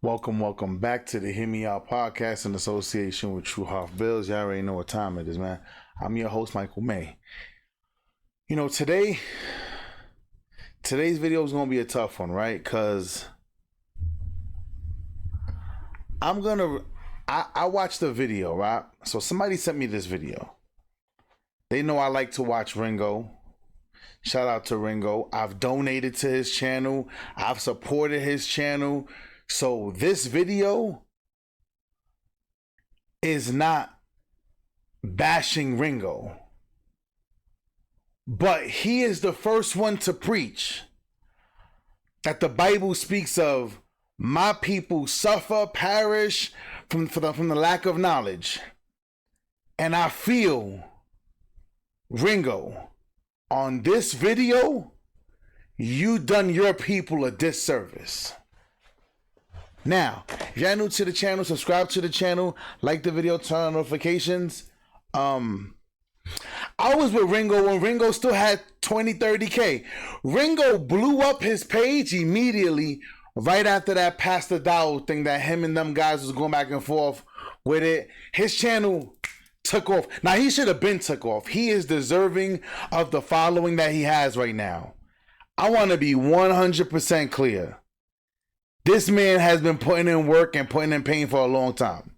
Welcome back to the Hear Me Out podcast in association with True Half Bills. Y'all already know what time it is, man. I'm your host, Michael May. You know, today's video is gonna be a tough one, right? Cause I watched the video, right? So somebody sent me this video. They know I like to watch Ringo. Shout out to Ringo. I've donated to his channel. I've supported his channel. So this video is not bashing Ringo, but he is the first one to preach that the Bible speaks of my people suffer, perish from the lack of knowledge. And I feel, Ringo, on this video, you done your people a disservice. Now, if y'all new to the channel, subscribe to the channel, like the video, turn on notifications. I was with Ringo when Ringo still had 20, 30K. Ringo blew up his page immediately right after that Pastor Dow thing that him and them guys was going back and forth with it. His channel took off. Now, he should have been took off. He is deserving of the following that he has right now. I want to be 100% clear. This man has been putting in work and putting in pain for a long time.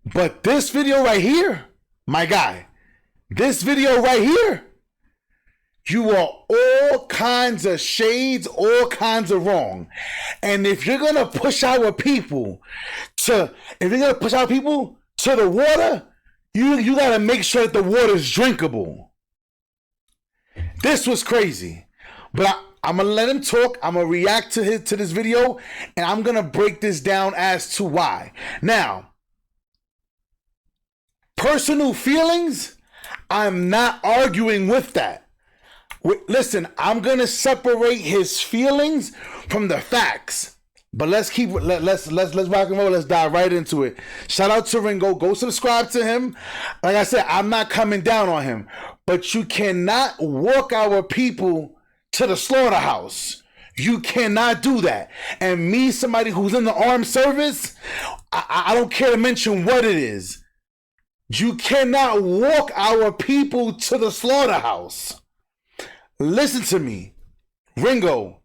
But this video right here, my guy, this video right here, you are all kinds of shades, all kinds of wrong. And if you're going to push our people to the water, you got to make sure that the water is drinkable. This was crazy. But I'm going to let him talk. I'm going to react to this video, and I'm going to break this down as to why. Now, personal feelings, I'm not arguing with that. Listen, I'm going to separate his feelings from the facts. But let's rock and roll. Let's dive right into it. Shout out to Ringo. Go subscribe to him. Like I said, I'm not coming down on him. But you cannot walk our people to the slaughterhouse. You cannot do that. And me, somebody who's in the armed service, I don't care to mention what it is. You cannot walk our people to the slaughterhouse. Listen to me, Ringo.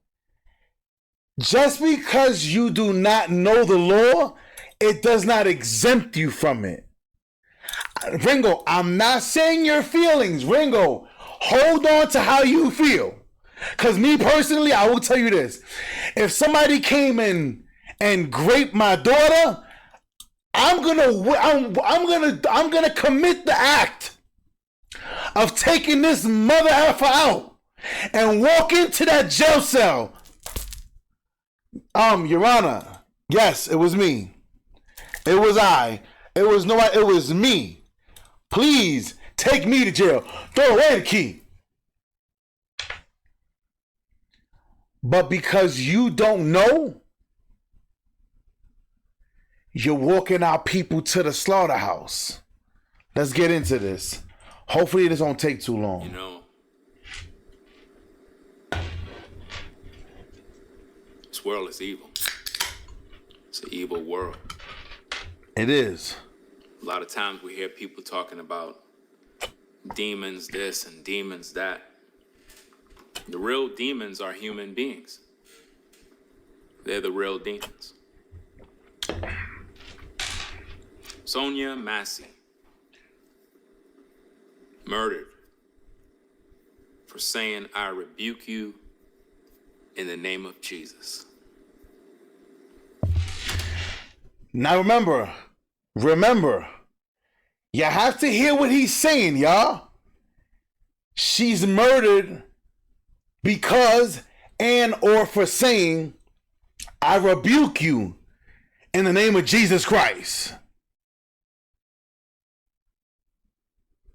Just because you do not know the law, it does not exempt you from it. Ringo, I'm not saying your feelings. Ringo, hold on to how you feel. Because me personally, I will tell you this. If somebody came in and raped my daughter, I'm gonna commit the act of taking this mother effer out and walk into that jail cell. Your Honor, yes, it was me. It was I. It was me. Please take me to jail. Throw away the key. But because you don't know, you're walking our people to the slaughterhouse. Let's get into this. Hopefully this won't take too long. You know, this world is evil. It's an evil world. It is. A lot of times we hear people talking about demons this and demons that. The real demons are human beings. They're the real demons. Sonya Massey, murdered for saying, "I rebuke you in the name of Jesus." Now remember, you have to hear what he's saying, y'all. She's murdered because and or for saying, "I rebuke you in the name of Jesus Christ."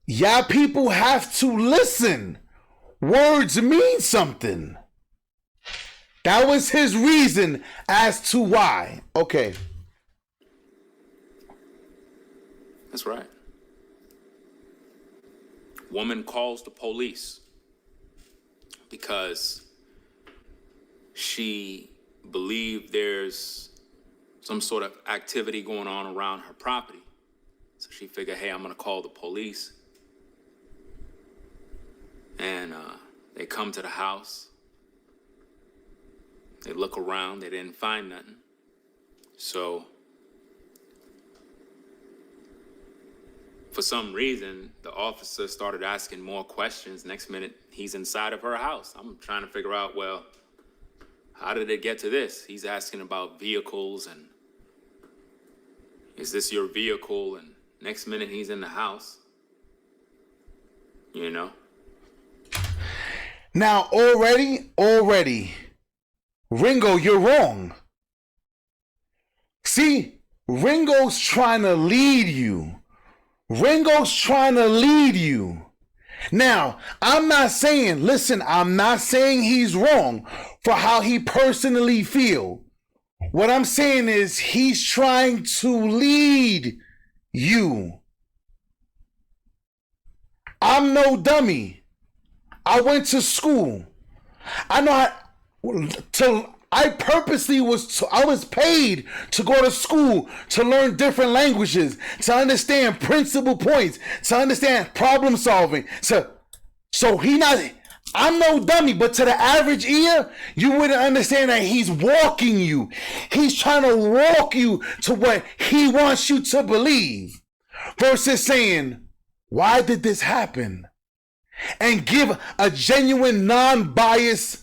Y'all people have to listen. Words mean something. That was his reason as to why. Okay. That's right. Woman calls the police because she believed there's some sort of activity going on around her property. So she figured, hey, I'm gonna call the police. And they come to the house. They look around, they didn't find nothing. So for some reason, the officer started asking more questions. Next minute, he's inside of her house. I'm trying to figure out, well, how did it get to this? He's asking about vehicles and is this your vehicle? And next minute, he's in the house. You know? Now, already, Ringo, you're wrong. See, Ringo's trying to lead you. Now, I'm not saying he's wrong for how he personally feel. What I'm saying is he's trying to lead you. I'm no dummy. I went to school. I was paid to go to school to learn different languages, to understand principal points, to understand problem solving. I'm no dummy, but to the average ear, you wouldn't understand that he's walking you. He's trying to walk you to what he wants you to believe versus saying, why did this happen? And give a genuine, non-biased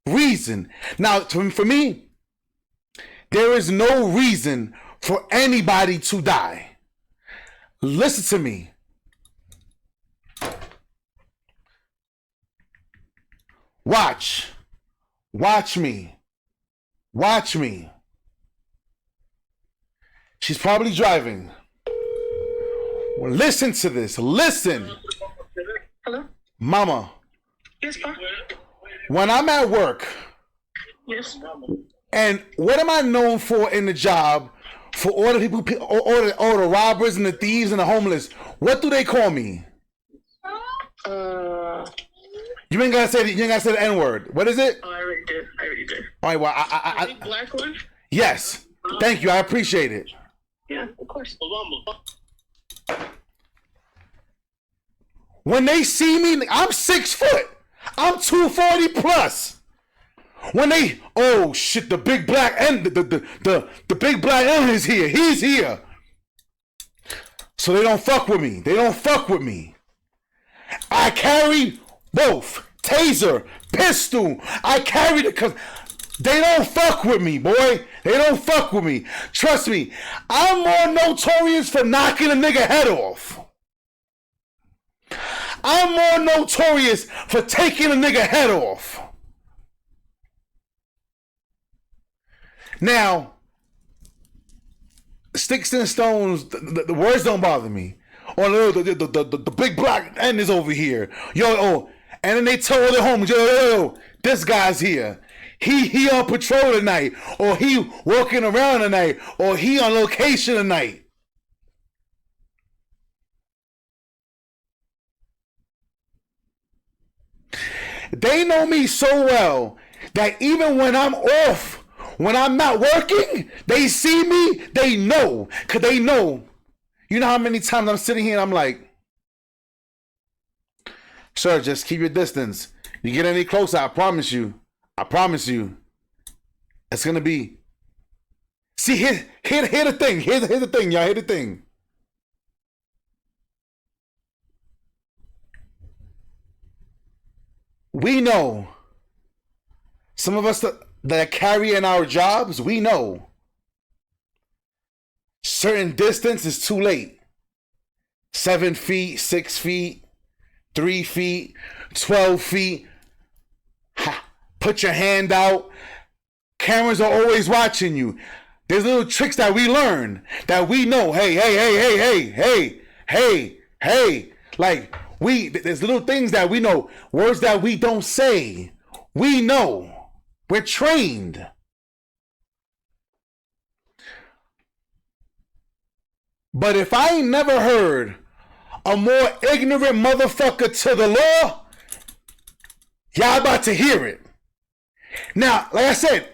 reason. Now, for me, there is no reason for anybody to die. Listen to me. Watch me. She's probably driving. Well, listen to this. Listen. Hello? Mama. Yes, Pa? When I'm at work, Yes. and what am I known for in the job? For all the people, all the robbers and the thieves and the homeless, what do they call me? You ain't gotta say the N-word. What is it? Oh, I already did. All right, well, I Black one? yes. Thank you. I appreciate it. Yeah, of course. When they see me, I'm 6 foot. I'm 240 plus. When they, oh shit, the big black and the big black N is here. He's here. So they don't fuck with me. I carry both taser, pistol. I carry because they don't fuck with me, boy. They don't fuck with me. Trust me, I'm more notorious for knocking a nigga head off. I'm more notorious for taking a nigga head off. Now, sticks and stones, the words don't bother me. Or the big black N is over here. And then they tell their homies, yo, this guy's here. He on patrol tonight, or he walking around tonight, or he on location tonight. They know me so well that even when I'm off, when I'm not working, they see me, they know. Because they know. You know how many times I'm sitting here and I'm like, sir, just keep your distance. You get any closer, I promise you. It's going to be. See, here the thing. Here's the thing, y'all. Here's the thing. We know, some of us that carry in our jobs, we know certain distance is too late. 7 feet, 6 feet, 3 feet, 12 feet. Put your hand out. Cameras are always watching you. There's little tricks that we learn that we know. Hey. Like, there's little things that we know. Words that we don't say. We know. We're trained. But if I ain't never heard a more ignorant motherfucker to the law, y'all about to hear it. Now, like I said,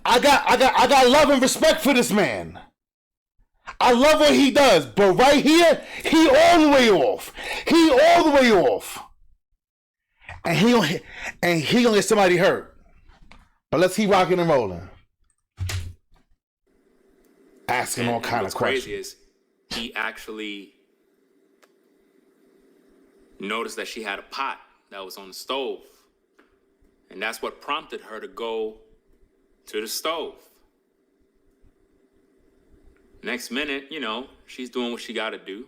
I got love and respect for this man. I love what he does, but right here, he all the way off. He all the way off. And he gonna get somebody hurt. But let's keep rocking and rolling. Asking all kind of questions. Crazy is he actually noticed that she had a pot that was on the stove. And that's what prompted her to go to the stove. Next minute, you know, she's doing what she gotta do.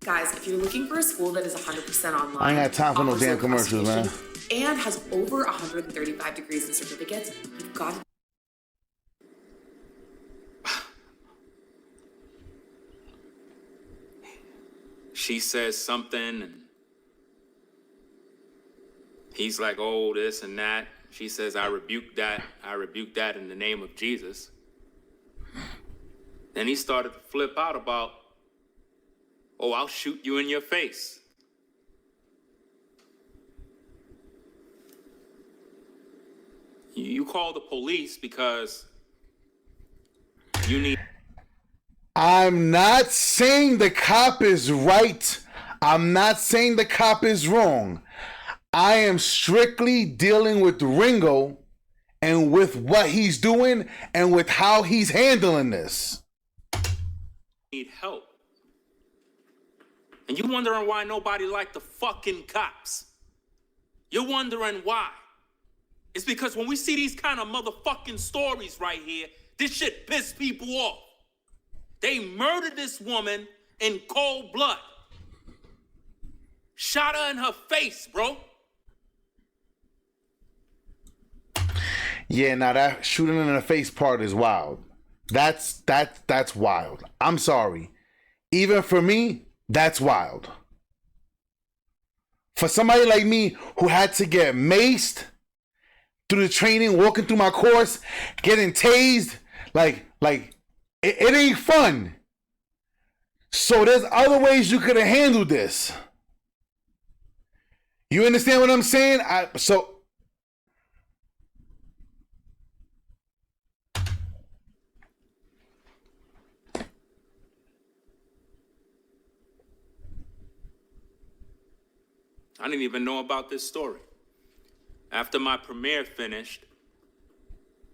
Guys, if you're looking for a school that is 100% online, I ain't got time for no offers damn low commercials, man. classification, and has over 135 degrees and certificates, you've got to. She says something and he's like, oh, this and that. She says, I rebuke that. I rebuke that in the name of Jesus. Then he started to flip out about, oh, I'll shoot you in your face. You call the police because you need... I'm not saying the cop is right. I'm not saying the cop is wrong. I am strictly dealing with Ringo and with what he's doing and with how he's handling this. Need help. And you're wondering why nobody liked the fucking cops. You're wondering why. It's because when we see these kind of motherfucking stories right here, this shit piss people off. They murdered this woman in cold blood. Shot her in her face, bro. Yeah, now that shooting in the face part is wild. That's wild. I'm sorry. Even for me, that's wild. For somebody like me who had to get maced through the training, walking through my course, getting tased, like it ain't fun. So there's other ways you could have handled this. You understand what I'm saying? I didn't even know about this story. After my premiere finished,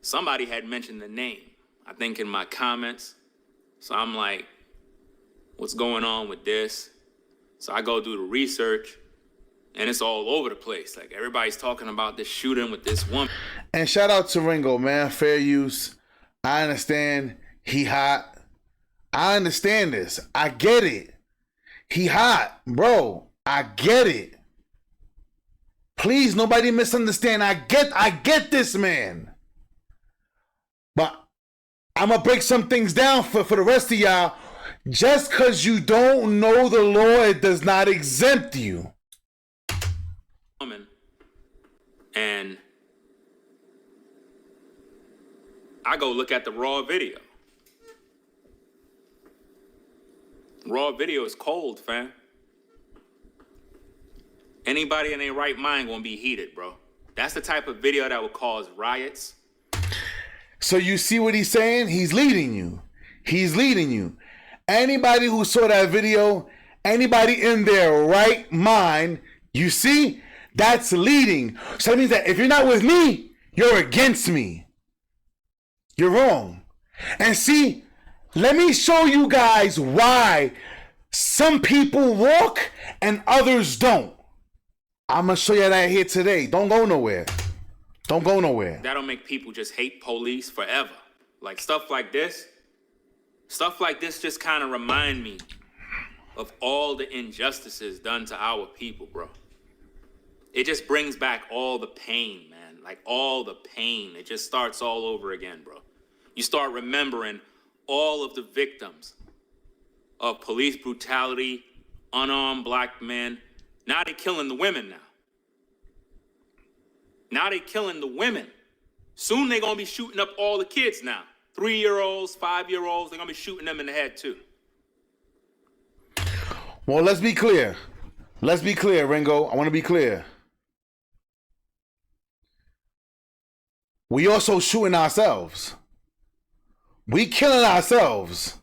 somebody had mentioned the name, I think in my comments. So I'm like, what's going on with this? So I go do the research, and it's all over the place. Like, everybody's talking about this shooting with this woman. And shout out to Ringo, man. Fair use. I understand. He hot. I understand this. I get it. He hot, bro. I get it. Please, nobody misunderstand. I get this, man. But I'm going to break some things down for the rest of y'all. Just because you don't know the law, it does not exempt you. And I go look at the raw video. Raw video is cold, fam. Anybody in their right mind gonna be heated, bro. That's the type of video that would cause riots. So you see what he's saying? He's leading you. He's leading you. Anybody who saw that video, anybody in their right mind, you see, that's leading. So that means that if you're not with me, you're against me. You're wrong. And see, let me show you guys why some people walk and others don't. I'm going to show you that here today. Don't go nowhere. Don't go nowhere. That'll make people just hate police forever. Like stuff like this just kind of remind me of all the injustices done to our people, bro. It just brings back all the pain, man. Like all the pain. It just starts all over again, bro. You start remembering all of the victims of police brutality, unarmed black men. Now they killing the women now. Now they killing the women. Soon they gonna be shooting up all the kids now. 3-year-olds, 5-year-olds, they're gonna be shooting them in the head too. Well, let's be clear. Let's be clear, Ringo. I want to be clear. We also shooting ourselves. We killing ourselves.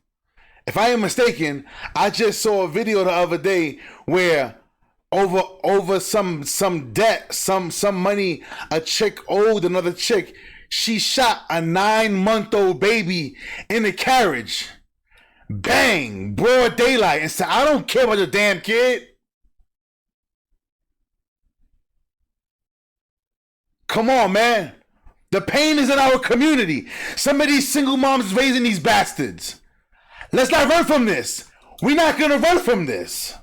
If I am mistaken, I just saw a video the other day where over some debt, some money a chick owed another chick, she shot a 9-month-old baby in a carriage. Bang, broad daylight, and said, I don't care about your damn kid. Come on, man. The pain is in our community. Some of these single moms raising these bastards. Let's not run from this. We're not going to run from this.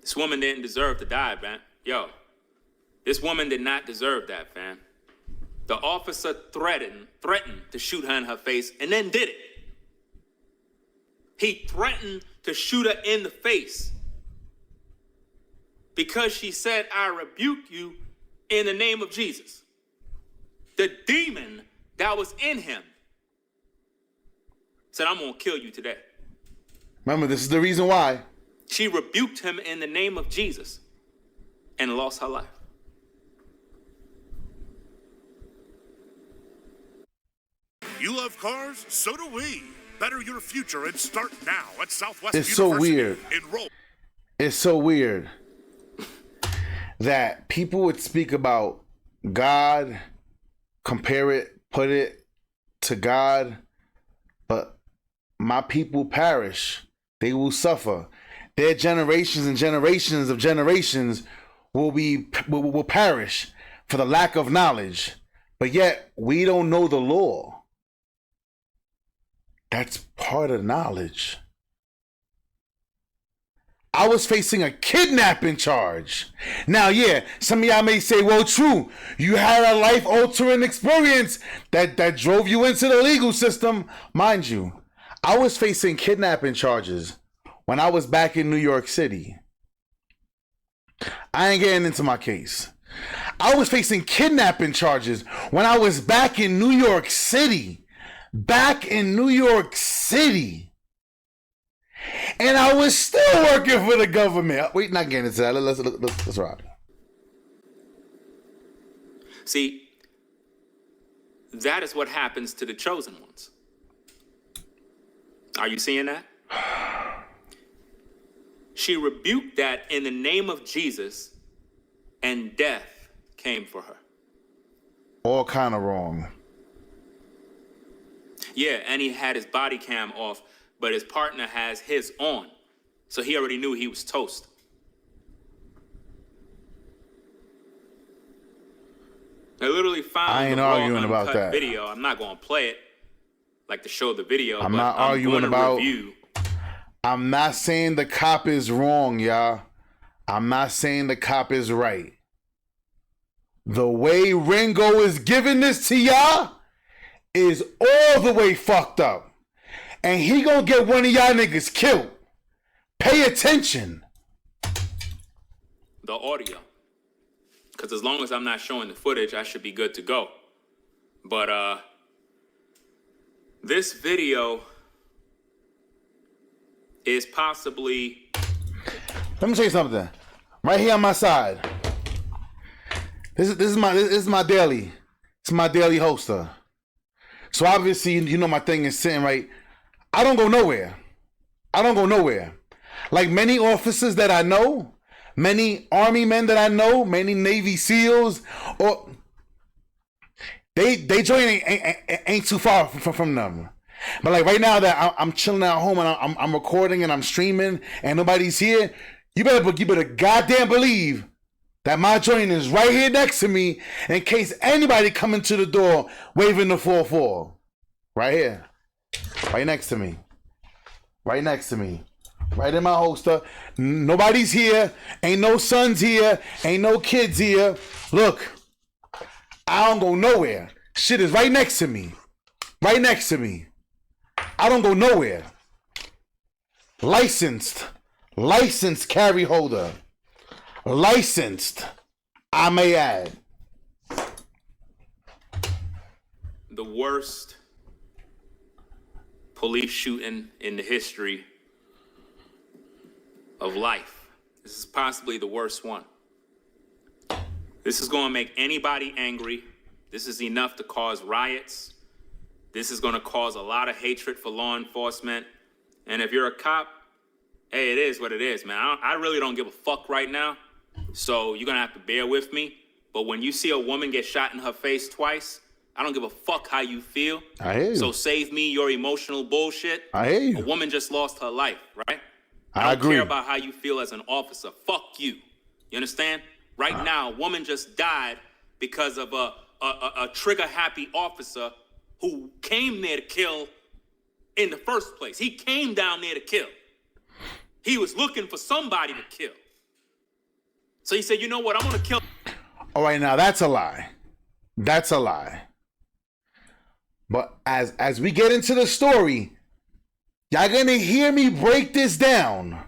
This woman didn't deserve to die, man. Yo, this woman did not deserve that, fam. The officer threatened to shoot her in her face and then did it. He threatened to shoot her in the face because she said, I rebuke you in the name of Jesus. The demon that was in him said, I'm going to kill you today. Remember, this is the reason why. She rebuked him in the name of Jesus and lost her life. You love cars? So do we. Better your future and start now at Southwest It's so University. weird. Enroll. It's so weird that people would speak about God, compare it, put it to God, but my people perish. They will suffer. Their generations and generations of generations will perish for the lack of knowledge. But yet we don't know the law. That's part of knowledge. I was facing a kidnapping charge. Now, yeah, some of y'all may say, well, true, you had a life-altering experience that drove you into the legal system. Mind you, I was facing kidnapping charges when I was back in New York City. I ain't getting into my case. I was facing kidnapping charges when I was back in New York City. Back in New York City. And I was still working for the government. Wait, not getting into that. Let's rock. See, that is what happens to the chosen ones. Are you seeing that? She rebuked that in the name of Jesus, and death came for her. All kind of wrong. Yeah, and he had his body cam off, but his partner has his on. So he already knew he was toast. I literally found I ain't the raw, arguing about uncut that. video. I'm not going to play it like to show the video. I'm but not arguing gonna about. review. I'm not saying the cop is wrong, y'all. I'm not saying the cop is right. The way Ringo is giving this to y'all is all the way fucked up. And he gonna get one of y'all niggas killed. Pay attention. The audio. Because as long as I'm not showing the footage, I should be good to go. But this video is possibly... Let me tell you something. Right here on my side. This is my daily. It's my daily holster. So obviously, you know my thing is sitting right. I don't go nowhere. I don't go nowhere. Like many officers that I know, many Army men that I know, many Navy SEALs, or they joint ain't too far from them. But like right now that I'm chilling at home and I'm recording and I'm streaming and nobody's here, you better goddamn believe that my joint is right here next to me in case anybody come into the door waving the 4-4. Right here. Right next to me. Right next to me. Right in my holster. Nobody's here. Ain't no sons here. Ain't no kids here. Look, I don't go nowhere. Shit is right next to me. Right next to me. I don't go nowhere. Licensed carry holder. Licensed, I may add. The worst police shooting in the history of life. This is possibly the worst one. This is going to make anybody angry. This is enough to cause riots. This is going to cause a lot of hatred for law enforcement. And if you're a cop, hey, it is what it is, man. I really don't give a fuck right now. So you're going to have to bear with me. But when you see a woman get shot in her face twice, I don't give a fuck how you feel. I hear you. So save me your emotional bullshit. I hear you. A woman just lost her life, right? I don't agree. care about how you feel as an officer. Fuck you. You understand? Right now, a woman just died because of a trigger-happy officer who came there to kill in the first place. He came down there to kill. He was looking for somebody to kill. So he said, you know what, I'm going to kill. All right, now that's a lie. That's a lie. But as we get into the story, y'all gonna hear me break this down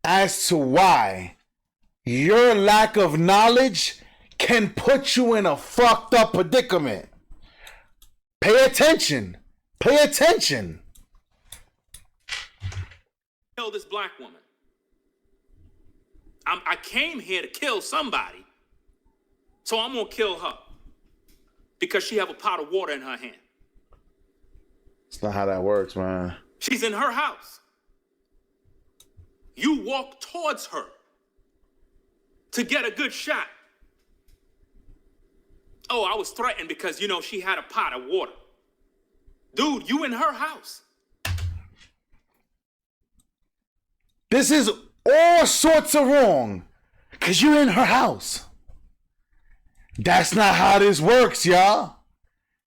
as to why your lack of knowledge can put you in a fucked up predicament. Pay attention. Pay attention. Kill this black woman. I came here to kill somebody, so I'm gonna kill her because she have a pot of water in her hand. That's not how that works, man. She's in her house. You walk towards her to get a good shot. Oh, I was threatened because, you know, she had a pot of water. Dude, you in her house. This is all sorts of wrong because you're in her house. That's not how this works, y'all.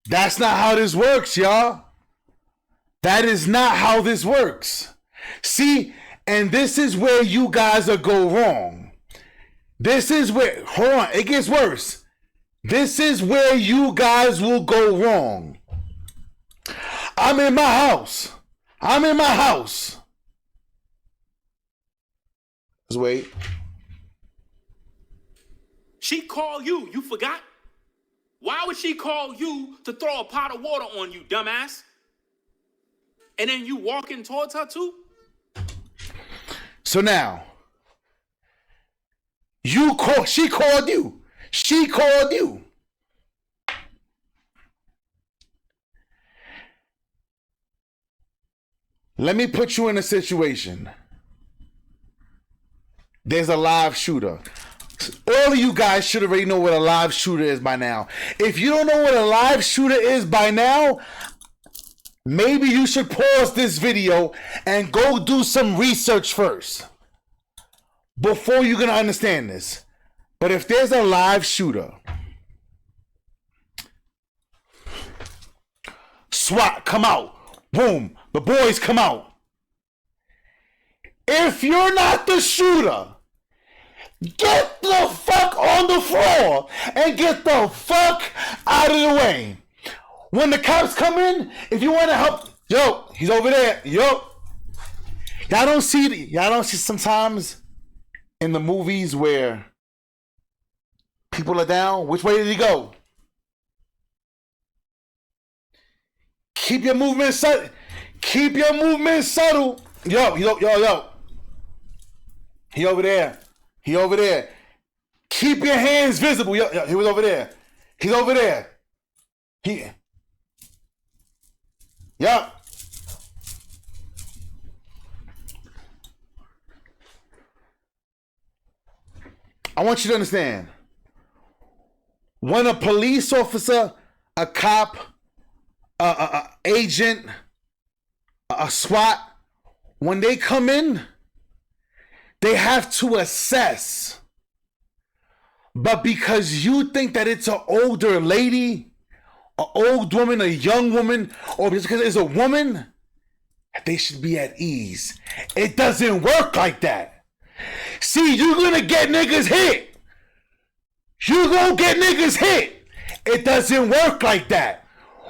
That's not how this works, y'all. That is not how this works. See, and this is where you guys are go wrong. This is where, hold on, it gets worse. This is where you guys will go wrong. I'm in my house. I'm in my house. Let's wait. She called you. You forgot? Why would she call you to throw a pot of water on you, dumbass? And then you walking towards her too? So now, she called you. She called you. Let me put you in a situation. There's a live shooter. All of you guys should already know what a live shooter is by now. If you don't know what a live shooter is by now, maybe you should pause this video and go do some research first before you're going to understand this. But if there's a live shooter, SWAT come out. Boom. The boys come out. If you're not the shooter, get the fuck on the floor and get the fuck out of the way. When the cops come in, if you want to help, yo, he's over there. Yo. Y'all don't see sometimes in the movies where people are down. Which way did he go? Keep your movement subtle. Keep your movement subtle. Yo. He over there. He over there. Keep your hands visible. Yo, he was over there. He's over there. Yup. I want you to understand. When a police officer, a cop, a agent, a SWAT, when they come in, they have to assess. But because you think that it's an older lady, an old woman, a young woman, or because it's a woman, they should be at ease. It doesn't work like that. See, you're gonna get niggas hit. You're gonna get niggas hit. It doesn't work like that.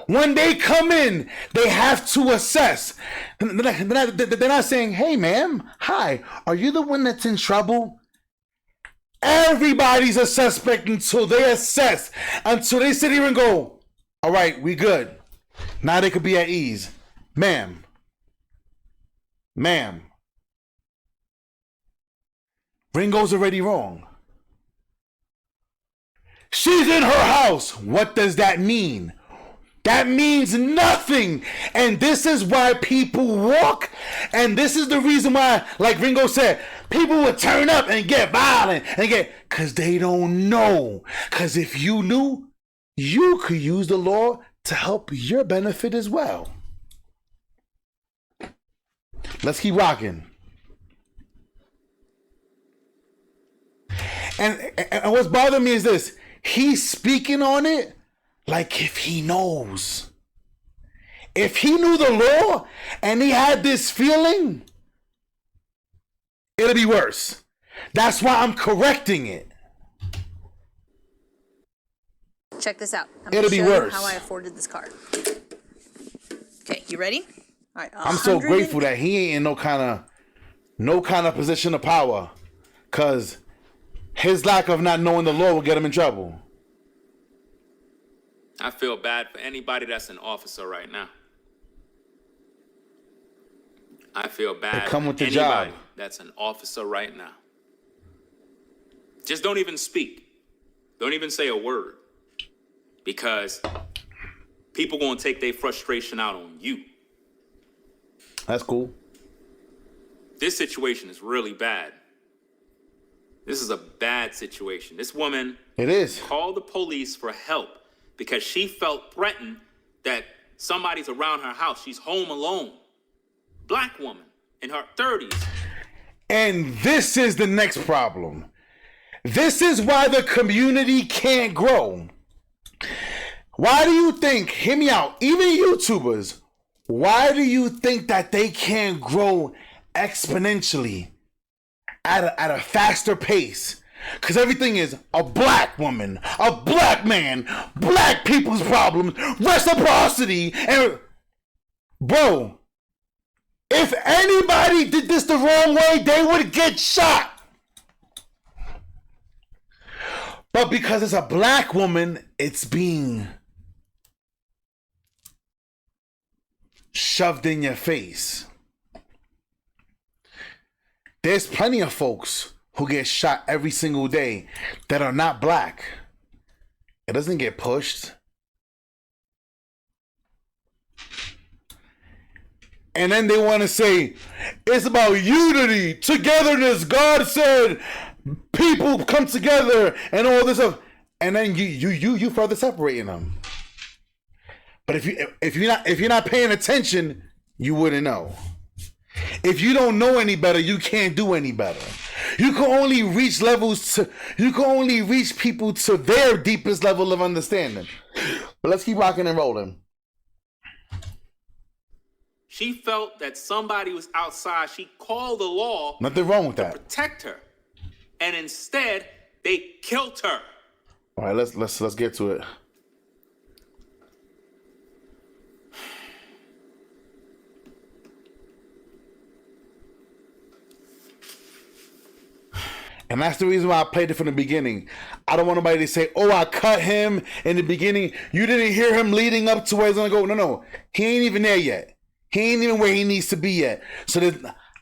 When they come in, they have to assess. They're not saying, hey, ma'am, hi, are you the one that's in trouble? Everybody's a suspect until they assess, until they sit here and go, all right, we good. Now they could be at ease. Ma'am. Ringo's already wrong. She's in her house. What does that mean? That means nothing. And this is why people walk. And this is the reason why, like Ringo said, people would turn up and get violent because they don't know. Because if you knew, you could use the law to help your benefit as well. Let's keep rocking. And what's bothering me is this. He's speaking on it like if he knows. If he knew the law and he had this feeling, it'll be worse. That's why I'm correcting it. Check this out. I'm It'll gonna be show you worse. how I afforded this car. Okay, you ready? All right. I'm so grateful that he ain't in no kind of position of power, cause his lack of not knowing the law will get him in trouble. I feel bad for anybody that's an officer right now. I feel bad They come with for the anybody job. that's an officer right now. Just don't even speak. Don't even say a word. Because people gonna take their frustration out on you. That's cool. This situation is really bad. This is a bad situation. This woman It is. called the police for help because she felt threatened that somebody's around her house. She's home alone. Black woman in her 30s. And this is the next problem. This is why the community can't grow. Why do you think, hear me out, even YouTubers, why do you think that they can't grow exponentially at a faster pace? Because everything is a black woman, a black man, black people's problems, reciprocity, and bro, if anybody did this the wrong way, they would get shot. But because it's a black woman, it's being shoved in your face. There's plenty of folks who get shot every single day that are not black. It doesn't get pushed. And then they want to say, it's about unity, togetherness. God said people come together and all this stuff. And then you further separating them. But if you're not paying attention, you wouldn't know. If you don't know any better, you can't do any better. You can only reach people to their deepest level of understanding. But let's keep rocking and rolling. She felt that somebody was outside. She called the law Nothing wrong with to that. protect her. And instead, they killed her. All right, let's get to it. And that's the reason why I played it from the beginning. I don't want nobody to say, oh, I cut him in the beginning. You didn't hear him leading up to where he's going to go. No. He ain't even there yet. He ain't even where he needs to be yet. So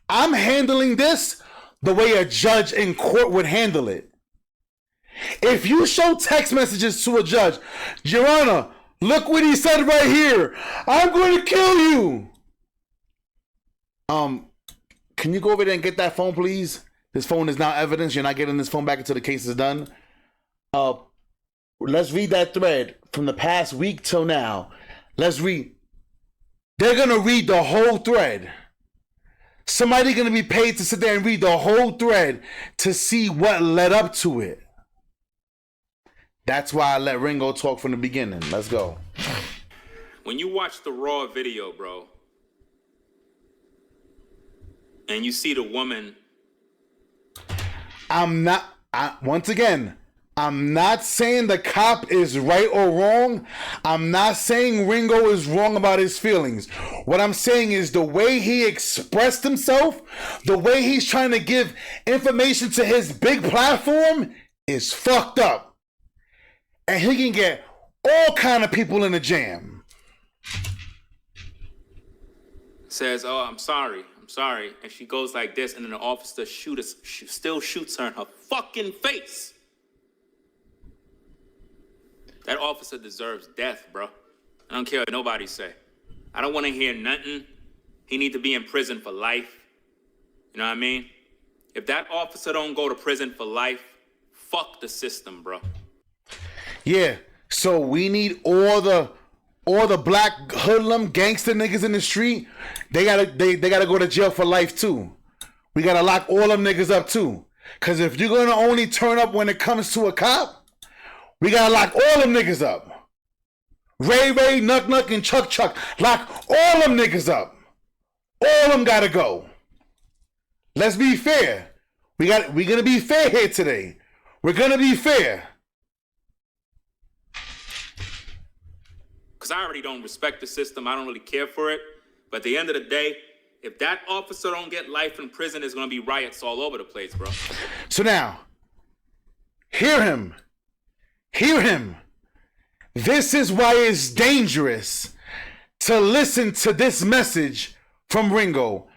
I'm handling this the way a judge in court would handle it. If you show text messages to a judge, Your Honor, look what he said right here. I'm going to kill you. Can you go over there and get that phone, please? This phone is now evidence. You're not getting this phone back until the case is done. Let's read that thread from the past week till now. Let's read. They're going to read the whole thread. Somebody going to be paid to sit there and read the whole thread to see what led up to it. That's why I let Ringo talk from the beginning. Let's go. When you watch the raw video, bro, and you see the woman... Once again, I'm not saying the cop is right or wrong. I'm not saying Ringo is wrong about his feelings. What I'm saying is the way he expressed himself, the way he's trying to give information to his big platform is fucked up. And he can get all kind of people in a jam. says, "Oh, I'm sorry, and she goes like this, and then the officer still shoots her in her fucking face. That officer deserves death, bro. I don't care what nobody say. I don't want to hear nothing. He need to be in prison for life. You know what I mean? If that officer don't go to prison for life, fuck the system, bro." Yeah. So we need all the black hoodlum gangster niggas in the street. They gotta go to jail for life too. We gotta lock all them niggas up too. Cause if you're gonna only turn up when it comes to a cop, we gotta lock all them niggas up. Ray, Nuck, and Chuck, lock all them niggas up. All them gotta go. Let's be fair. We're gonna be fair here today. We're gonna be fair. Because I already don't respect the system. I don't really care for it. But at the end of the day, if that officer don't get life in prison, there's going to be riots all over the place, bro. So now, hear him. This is why it's dangerous to listen to this message from Ringo.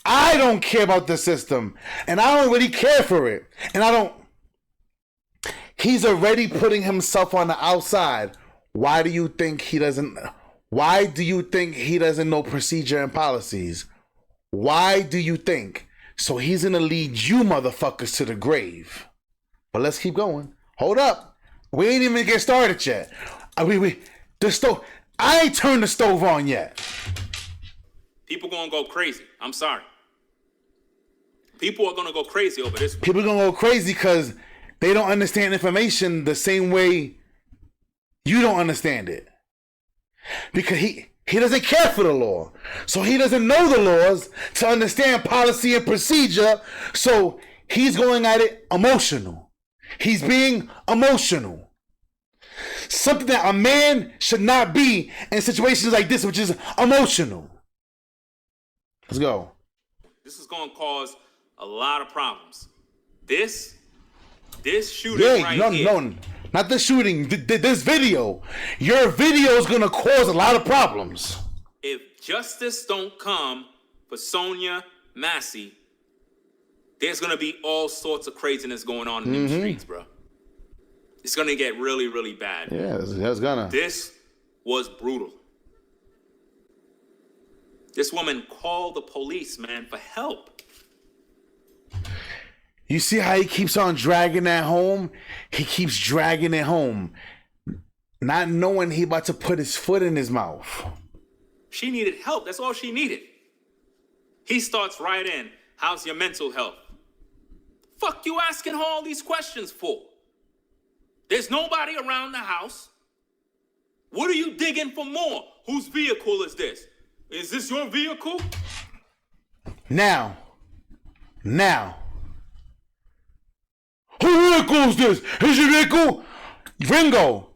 I don't care about the system, and I don't really care for it. And he's already putting himself on the outside. Why do you think he doesn't know procedure and policies? Why do you think? So he's gonna lead you motherfuckers to the grave. But let's keep going. Hold up. We ain't even get started yet. The stove. I ain't turned the stove on yet. People gonna go crazy. I'm sorry. People are gonna go crazy over this one. People are gonna go crazy because they don't understand information the same way you don't understand it. Because he doesn't care for the law. So he doesn't know the laws to understand policy and procedure. So he's going at it emotional. He's being emotional. Something that a man should not be in situations like this, which is emotional. Let's go. This is going to cause a lot of problems. This shooting here. No, not the shooting. This video. Your video is going to cause a lot of problems. If justice don't come for Sonya, Massey, there's going to be all sorts of craziness going on in the streets, bro. It's going to get really, really bad. Yeah, it's gonna. This was brutal. This woman called the police, man, for help. You see how he keeps on dragging that home? He keeps dragging it home, not knowing he about to put his foot in his mouth. She needed help. That's all she needed. He starts right in. How's your mental health? Fuck you asking her all these questions for? There's nobody around the house. What are you digging for more? Whose vehicle is this? Is this your vehicle? Now. Whose vehicle is this? Is your vehicle? Ringo,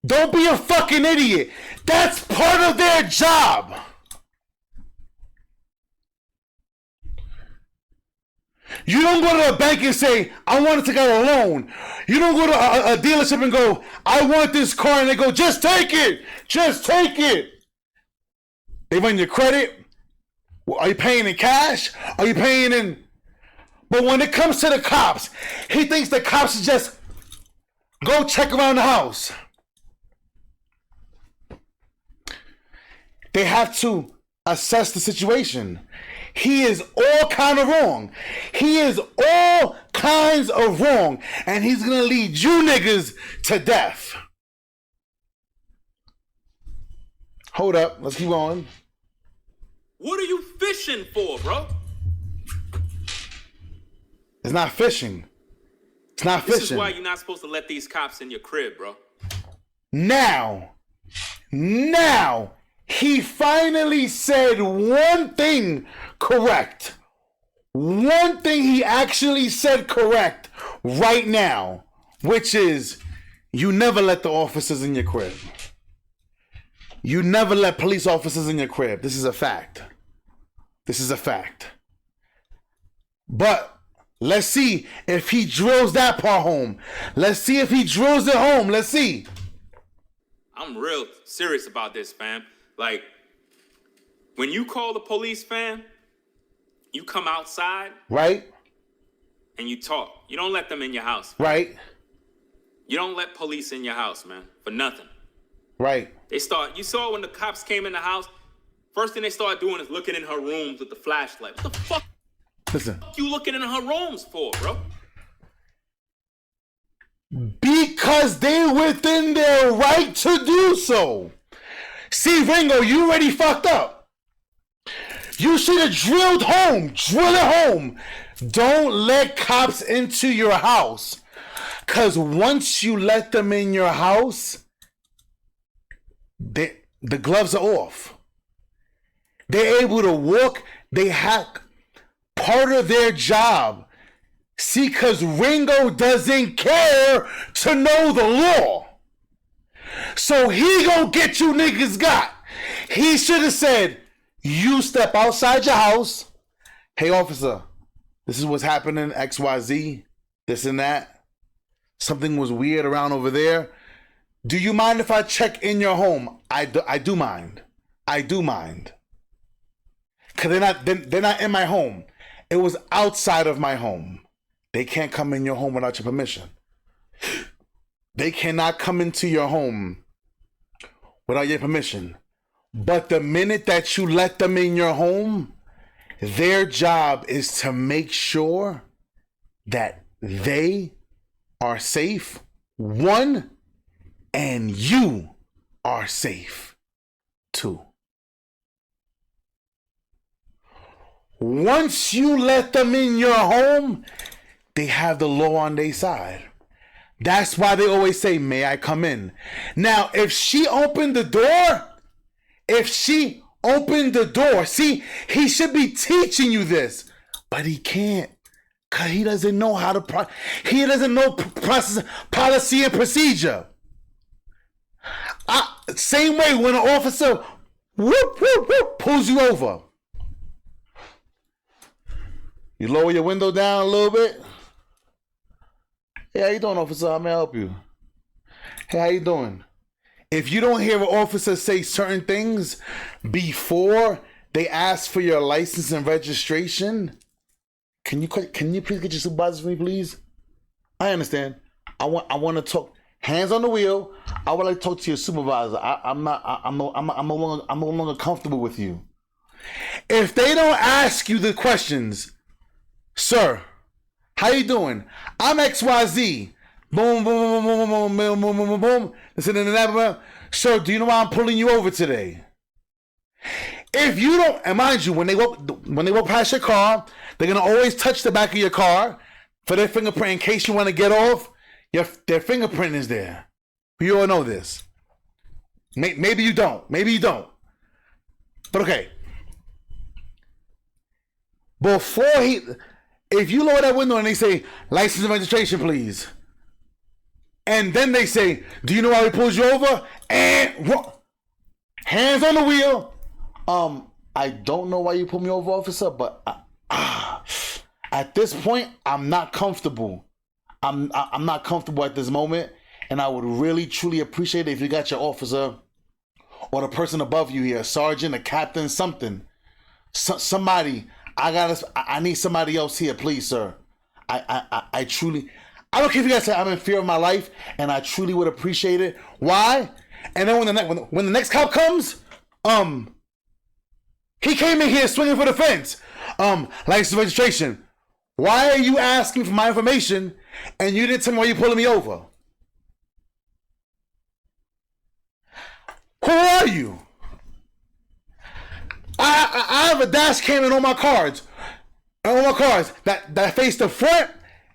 don't be a fucking idiot. That's part of their job. You don't go to a bank and say, I want to take out a loan. You don't go to a dealership and go, I want this car, and they go, just take it. Just take it. They run your credit. Are you paying in cash? Are you paying in? But when it comes to the cops, he thinks the cops should just go check around the house. They have to assess the situation. He is all kind of wrong. He is all kinds of wrong. And he's going to lead you niggas to death. Hold up. Let's keep going. What are you fishing for, bro? It's not fishing. It's not fishing. This is why you're not supposed to let these cops in your crib, bro. Now, he finally said one thing correct. One thing he actually said correct right now, which is you never let the officers in your crib. You never let police officers in your crib. This is a fact. This is a fact. But let's see if he drills that part home. Let's see if he drills it home. Let's see. I'm real serious about this, fam. Like, When you call the police, fam, you come outside Right? and you talk. You don't let them in your house. Right? You don't let police in your house, man, for nothing. Right. You saw when the cops came in the house, first thing they start doing is looking in her rooms with the flashlight. What the fuck Listen. you looking in her rooms for, bro? Because they're within their right to do so. See, Ringo, you already fucked up. You should have drill it home. Don't let cops into your house. Because once you let them in your house, the gloves are off. They're able to walk. They have part of their job. See, because Ringo doesn't care to know the law. So he gonna get you niggas got. He should have said, you step outside your house. Hey, officer, this is what's happening, XYZ, this and that. Something was weird around over there. Do you mind if I check in your home? I do mind. I do mind. Because they're not in my home. It was outside of my home. They can't come in your home without your permission. They cannot come into your home without your permission. But the minute that you let them in your home, their job is to make sure that they are safe, one, and you are safe, two. Once you let them in your home, they have the law on their side. That's why they always say, may I come in? Now, if she opened the door, see, he should be teaching you this, but he can't, because he doesn't know how to, he doesn't know process, policy and procedure. Same way when an officer pulls you over. You lower your window down a little bit. Hey, how you doing, officer? How may I help you? Hey, how you doing? If you don't hear an officer say certain things before they ask for your license and registration, can you please get your supervisor for me, please? I understand. I want to talk. Hands on the wheel. I would like to talk to your supervisor. I'm no longer comfortable with you. If they don't ask you the questions, sir, how you doing? I'm XYZ. Boom, boom, boom, boom, boom, boom, boom, boom, boom, boom. Listen to that. Sir, do you know why I'm pulling you over today? If you don't, and mind you, when they walk past your car, they're gonna always touch the back of your car for their fingerprint in case you want to get off. Their fingerprint is there. You all know this. Maybe you don't. Maybe you don't. But okay. If you lower that window and they say, license and registration, please. And then they say, do you know why we pulled you over? And hands on the wheel. I don't know why you pulled me over, officer, but at this point, I'm not comfortable. I'm not comfortable at this moment, and I would really, truly appreciate it if you got your officer or the person above you here, a sergeant, a captain, something. Somebody, I need somebody else here, please, sir. I truly, I don't care if you guys say I'm in fear of my life, and I truly would appreciate it. Why? And then when the next cop comes, he came in here swinging for the fence. License registration. Why are you asking for my information and you didn't tell me why you're pulling me over? Who are you? I have a dash cam in all my cars. That face the front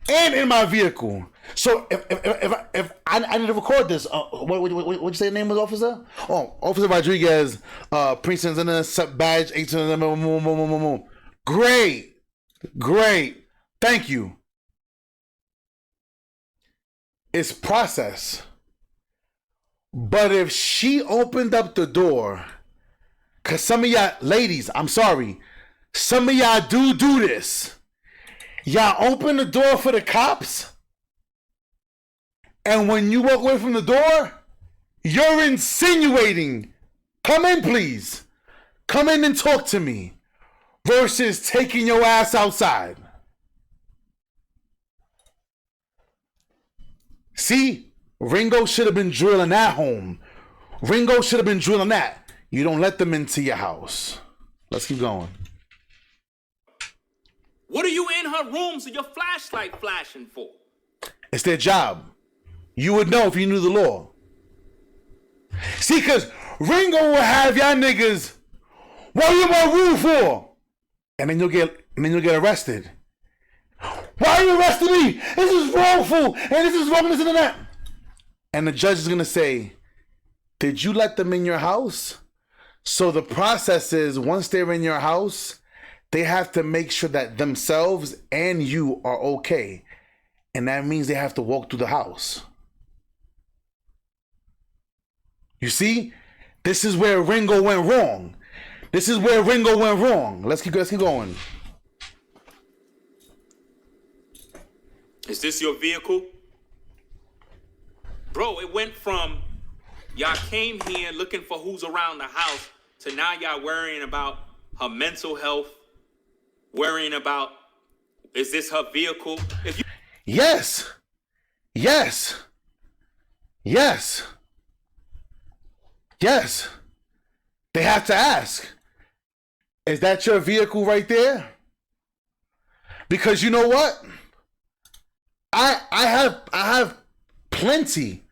and in my vehicle. So if I need to record this, what'd you say the name was, officer? Oh, Officer Rodriguez, precinct and then badge 18. Great. Thank you. It's process. But if she opened up the door, because some of y'all ladies, I'm sorry, some of y'all do this. Y'all open the door for the cops, and when you walk away from the door, you're insinuating, come in, please. come in and talk to me versus taking your ass outside. See, Ringo should have been drilling that home. Ringo should have been drilling that. You don't let them into your house. Let's keep going. What are you in her rooms with your flashlight flashing for? It's their job. You would know if you knew the law. See, because Ringo will have y'all niggas, what are you in my room for? And then you'll get arrested. Why are you arresting me? This is wrongful, and this is wrong, this and that. And the judge is going to say, did you let them in your house? So the process is, once they're in your house, they have to make sure that themselves and you are okay. And that means they have to walk through the house. You see? This is where Ringo went wrong. This is where Ringo went wrong. Let's keep going. Is this your vehicle? Bro, it went from y'all came here looking for who's around the house to now y'all worrying about her mental health, worrying about, is this her vehicle? If you Yes. Yes. Yes. Yes. They have to ask, is that your vehicle right there? Because you know what? I have plenty.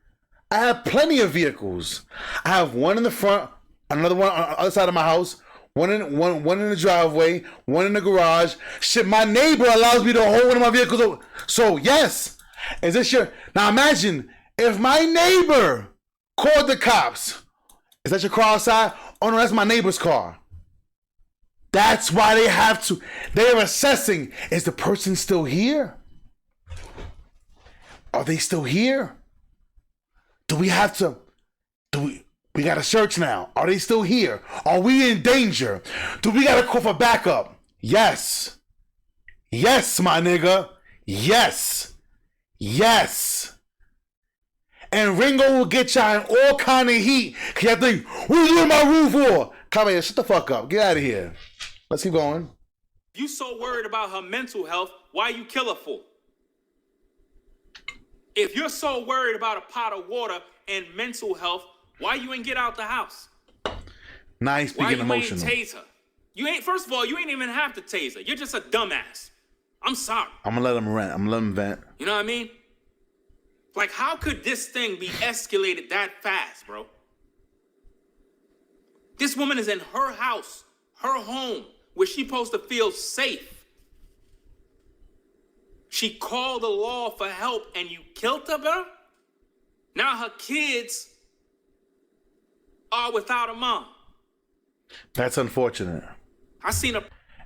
I have plenty of vehicles. I have one in the front, another one on the other side of my house, one in the driveway, one in the garage. Shit, my neighbor allows me to hold one of my vehicles. So yes, is this your? Now imagine if my neighbor called the cops. Is that your car outside? Oh no, that's my neighbor's car. That's why they have to. They're assessing. Is the person still here? Are they still here? Do we have to? We got to search now. Are they still here? Are we in danger? Do we got to call for backup? Yes. Yes, my nigga. Yes. Yes. And Ringo will get y'all in all kind of heat. Cause y'all think, what are you in my room for? Come here, shut the fuck up. Get out of here. Let's keep going. you so worried about her mental health, why you kill her for? If you're so worried about a pot of water and mental health, why you ain't get out the house? Now he's speaking emotional. Why you ain't tase her? You ain't, first of all, you ain't even have to tase her. You're just a dumbass. I'm sorry. I'm gonna let him rant. I'm gonna let him vent. You know what I mean? Like, how could this thing be escalated that fast, bro? This woman is in her house, her home, where she's supposed to feel safe. She called the law for help and you killed her, bro? Now her kids are without a mom. That's unfortunate. I seen her.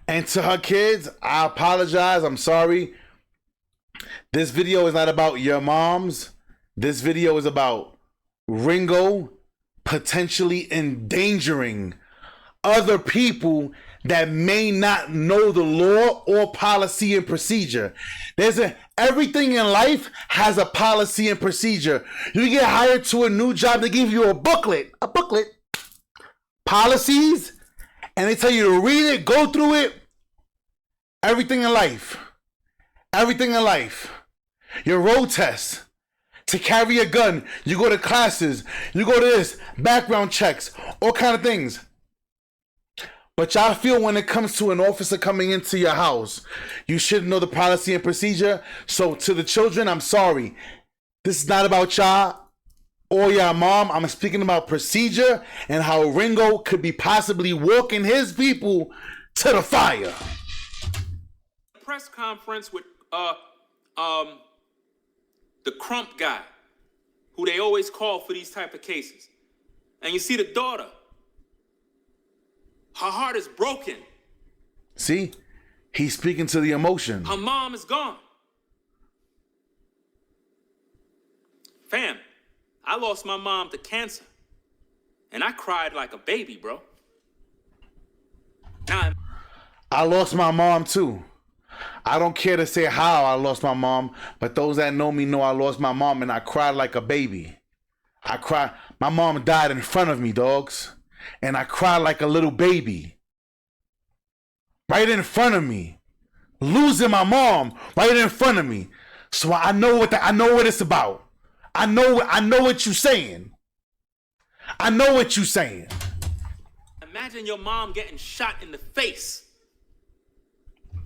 And to her kids, I apologize. I'm sorry. This video is not about your moms. This video is about Ringo potentially endangering other people that may not know the law or policy and procedure. Everything in life has a policy and procedure. You get hired to a new job, they give you a booklet, policies, and they tell you to read it, go through it. Everything in life. Your road test. To carry a gun, you go to classes, you go to this, background checks, all kind of things. But y'all feel when it comes to an officer coming into your house, you should know the policy and procedure. So to the children, I'm sorry. This is not about y'all or your mom. I'm speaking about procedure and how Ringo could be possibly walking his people to the fire. Press conference with the Crump guy, who they always call for these type of cases. And you see the daughter. Her heart is broken. See? He's speaking to the emotion. Her mom is gone. Fam, I lost my mom to cancer. And I cried like a baby, bro. Now, I lost my mom too. I don't care to say how I lost my mom, but those that know me know I lost my mom and I cried like a baby. I cried. My mom died in front of me, dogs. and I cried like a little baby. Right in front of me. Losing my mom right in front of me. So I know what it's about. I know what you're saying. I know what you're saying. Imagine your mom getting shot in the face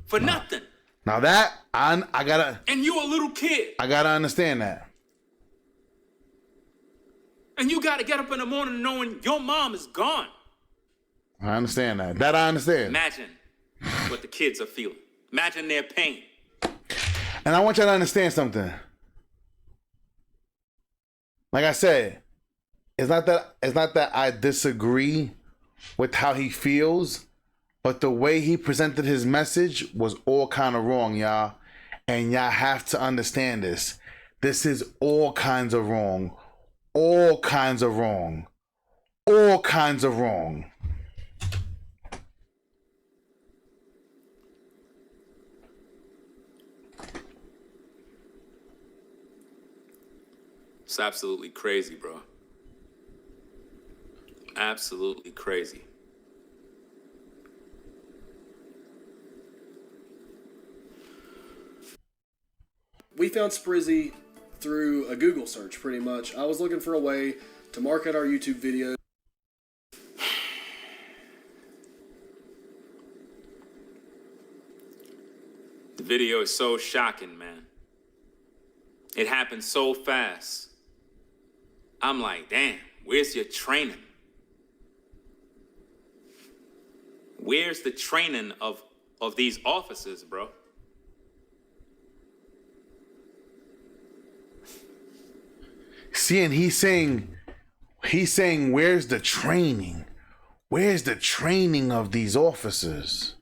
for nothing. Now that I gotta. And you a little kid. I gotta understand that. And you gotta get up in the morning knowing your mom is gone. I understand that. That I understand. Imagine what the kids are feeling. Imagine their pain. And I want y'all to understand something. Like I said, it's not that I disagree with how he feels, but the way he presented his message was all kind of wrong, y'all. And y'all have to understand this. This is all kinds of wrong. All kinds of wrong. All kinds of wrong. It's absolutely crazy, bro. Absolutely crazy. We found Sprizzy through a Google search, pretty much. I was looking for a way to market our YouTube videos. The video is so shocking, man. It happened so fast. I'm like, damn, where's your training? Where's the training of these officers, bro? See, and he's saying, where's the training? Where's the training of these officers?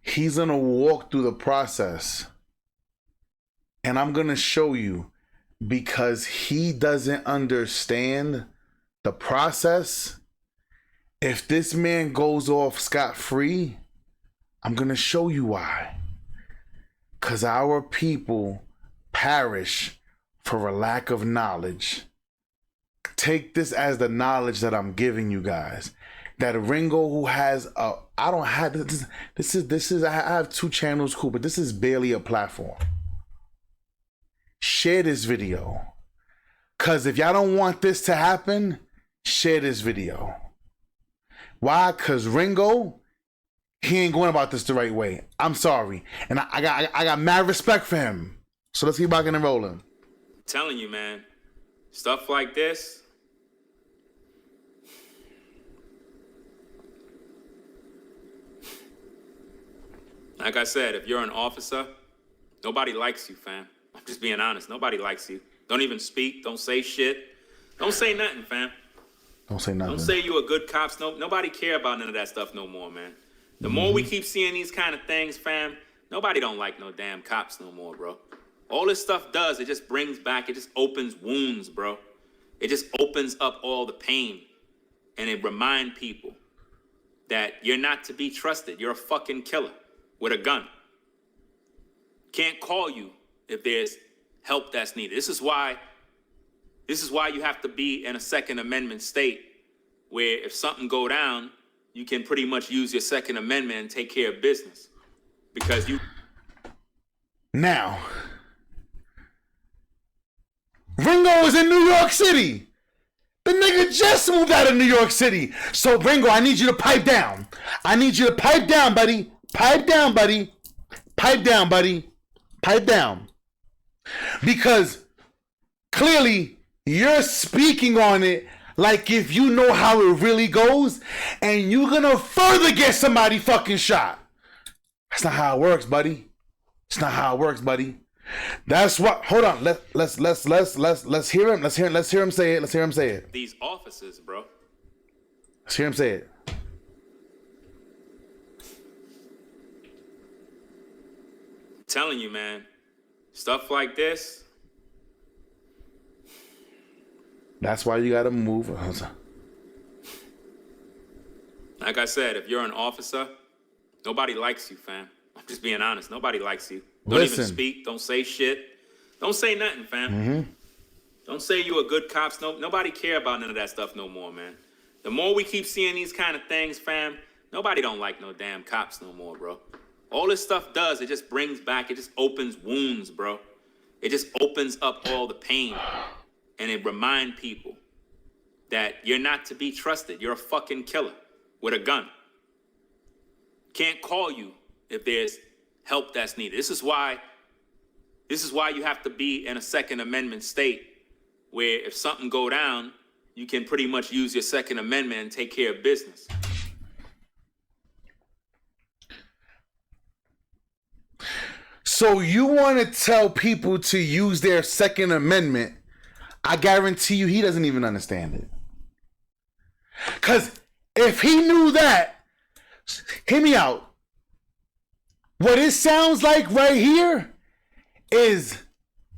He's gonna walk through the process. And I'm gonna show you, because he doesn't understand the process. If this man goes off scot-free, I'm gonna show you why. Because our people perish for a lack of knowledge. Take this as the knowledge that I'm giving you guys. That Ringo, who has I have 2 channels, cool, but this is barely a platform. Share this video. Because if y'all don't want this to happen, share this video. Why? Because Ringo, he ain't going about this the right way. I'm sorry. And I got mad respect for him. So let's keep rocking and rolling. I'm telling you, man, stuff like this. Like I said, if you're an officer, nobody likes you, fam. I'm just being honest. Nobody likes you. Don't even speak. Don't say shit. Don't say nothing, fam. Don't say nothing. Don't say you a good cop. Nobody care about none of that stuff no more, man. The more we keep seeing these kind of things, fam, nobody don't like no damn cops no more, bro. All this stuff does, it just brings back, it just opens wounds, bro. It just opens up all the pain. And it reminds people that you're not to be trusted. You're a fucking killer with a gun. Can't call you if there's help that's needed. This is why you have to be in a Second Amendment state where if something go down, you can pretty much use your Second Amendment and take care of business. Because you... Now, Ringo is in New York City. The nigga just moved out of New York City. So, Ringo, I need you to pipe down. I need you to pipe down, buddy. Pipe down, buddy. Pipe down, buddy. Pipe down. Because clearly you're speaking on it like if you know how it really goes, and you're gonna further get somebody fucking shot. That's not how it works, buddy. It's not how it works, buddy. That's what. Hold on. Let's hear him. Let's hear him say it. Let's hear him say it. These officers, bro. Let's hear him say it. I'm telling you, man, stuff like this. That's why you gotta move. Like I said, if you're an officer, nobody likes you, fam. I'm just being honest. Nobody likes you. Don't even speak. Don't say shit. Don't say nothing, fam. Don't say you're a good cops. No, nobody care about none of that stuff no more, man. The more we keep seeing these kind of things, fam, nobody don't like no damn cops no more, bro. All this stuff does, it just brings back, it just opens wounds, bro. It just opens up all the pain. And it reminds people that you're not to be trusted. You're a fucking killer with a gun. Can't call you if there's help that's needed. This is why you have to be in a Second Amendment state where if something go down, you can pretty much use your Second Amendment and take care of business. So you want to tell people to use their Second Amendment? I guarantee you he doesn't even understand it. Because if he knew that, hear me out. What it sounds like right here is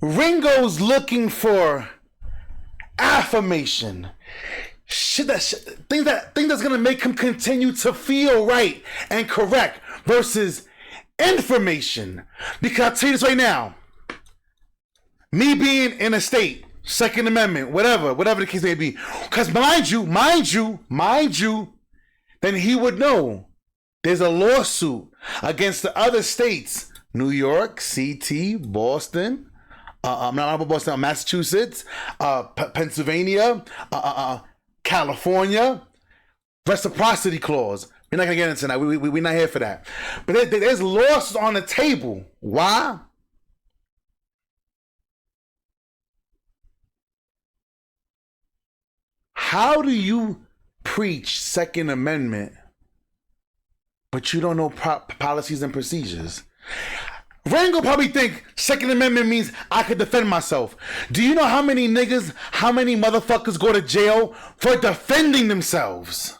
Ringo's looking for affirmation. Things that's gonna make him continue to feel right and correct versus information. Because I'll tell you this right now. Me being in a state, Second Amendment, whatever the case may be. Because mind you, then he would know there's a lawsuit against the other states. New York, CT, Boston, Massachusetts, Pennsylvania, California, reciprocity clause. We're not gonna get into that. We're not here for that. But there's lawsuits on the table. Why? How do you preach Second Amendment, but you don't know policies and procedures? Rango probably think Second Amendment means I could defend myself. Do you know how many niggas, how many motherfuckers go to jail for defending themselves?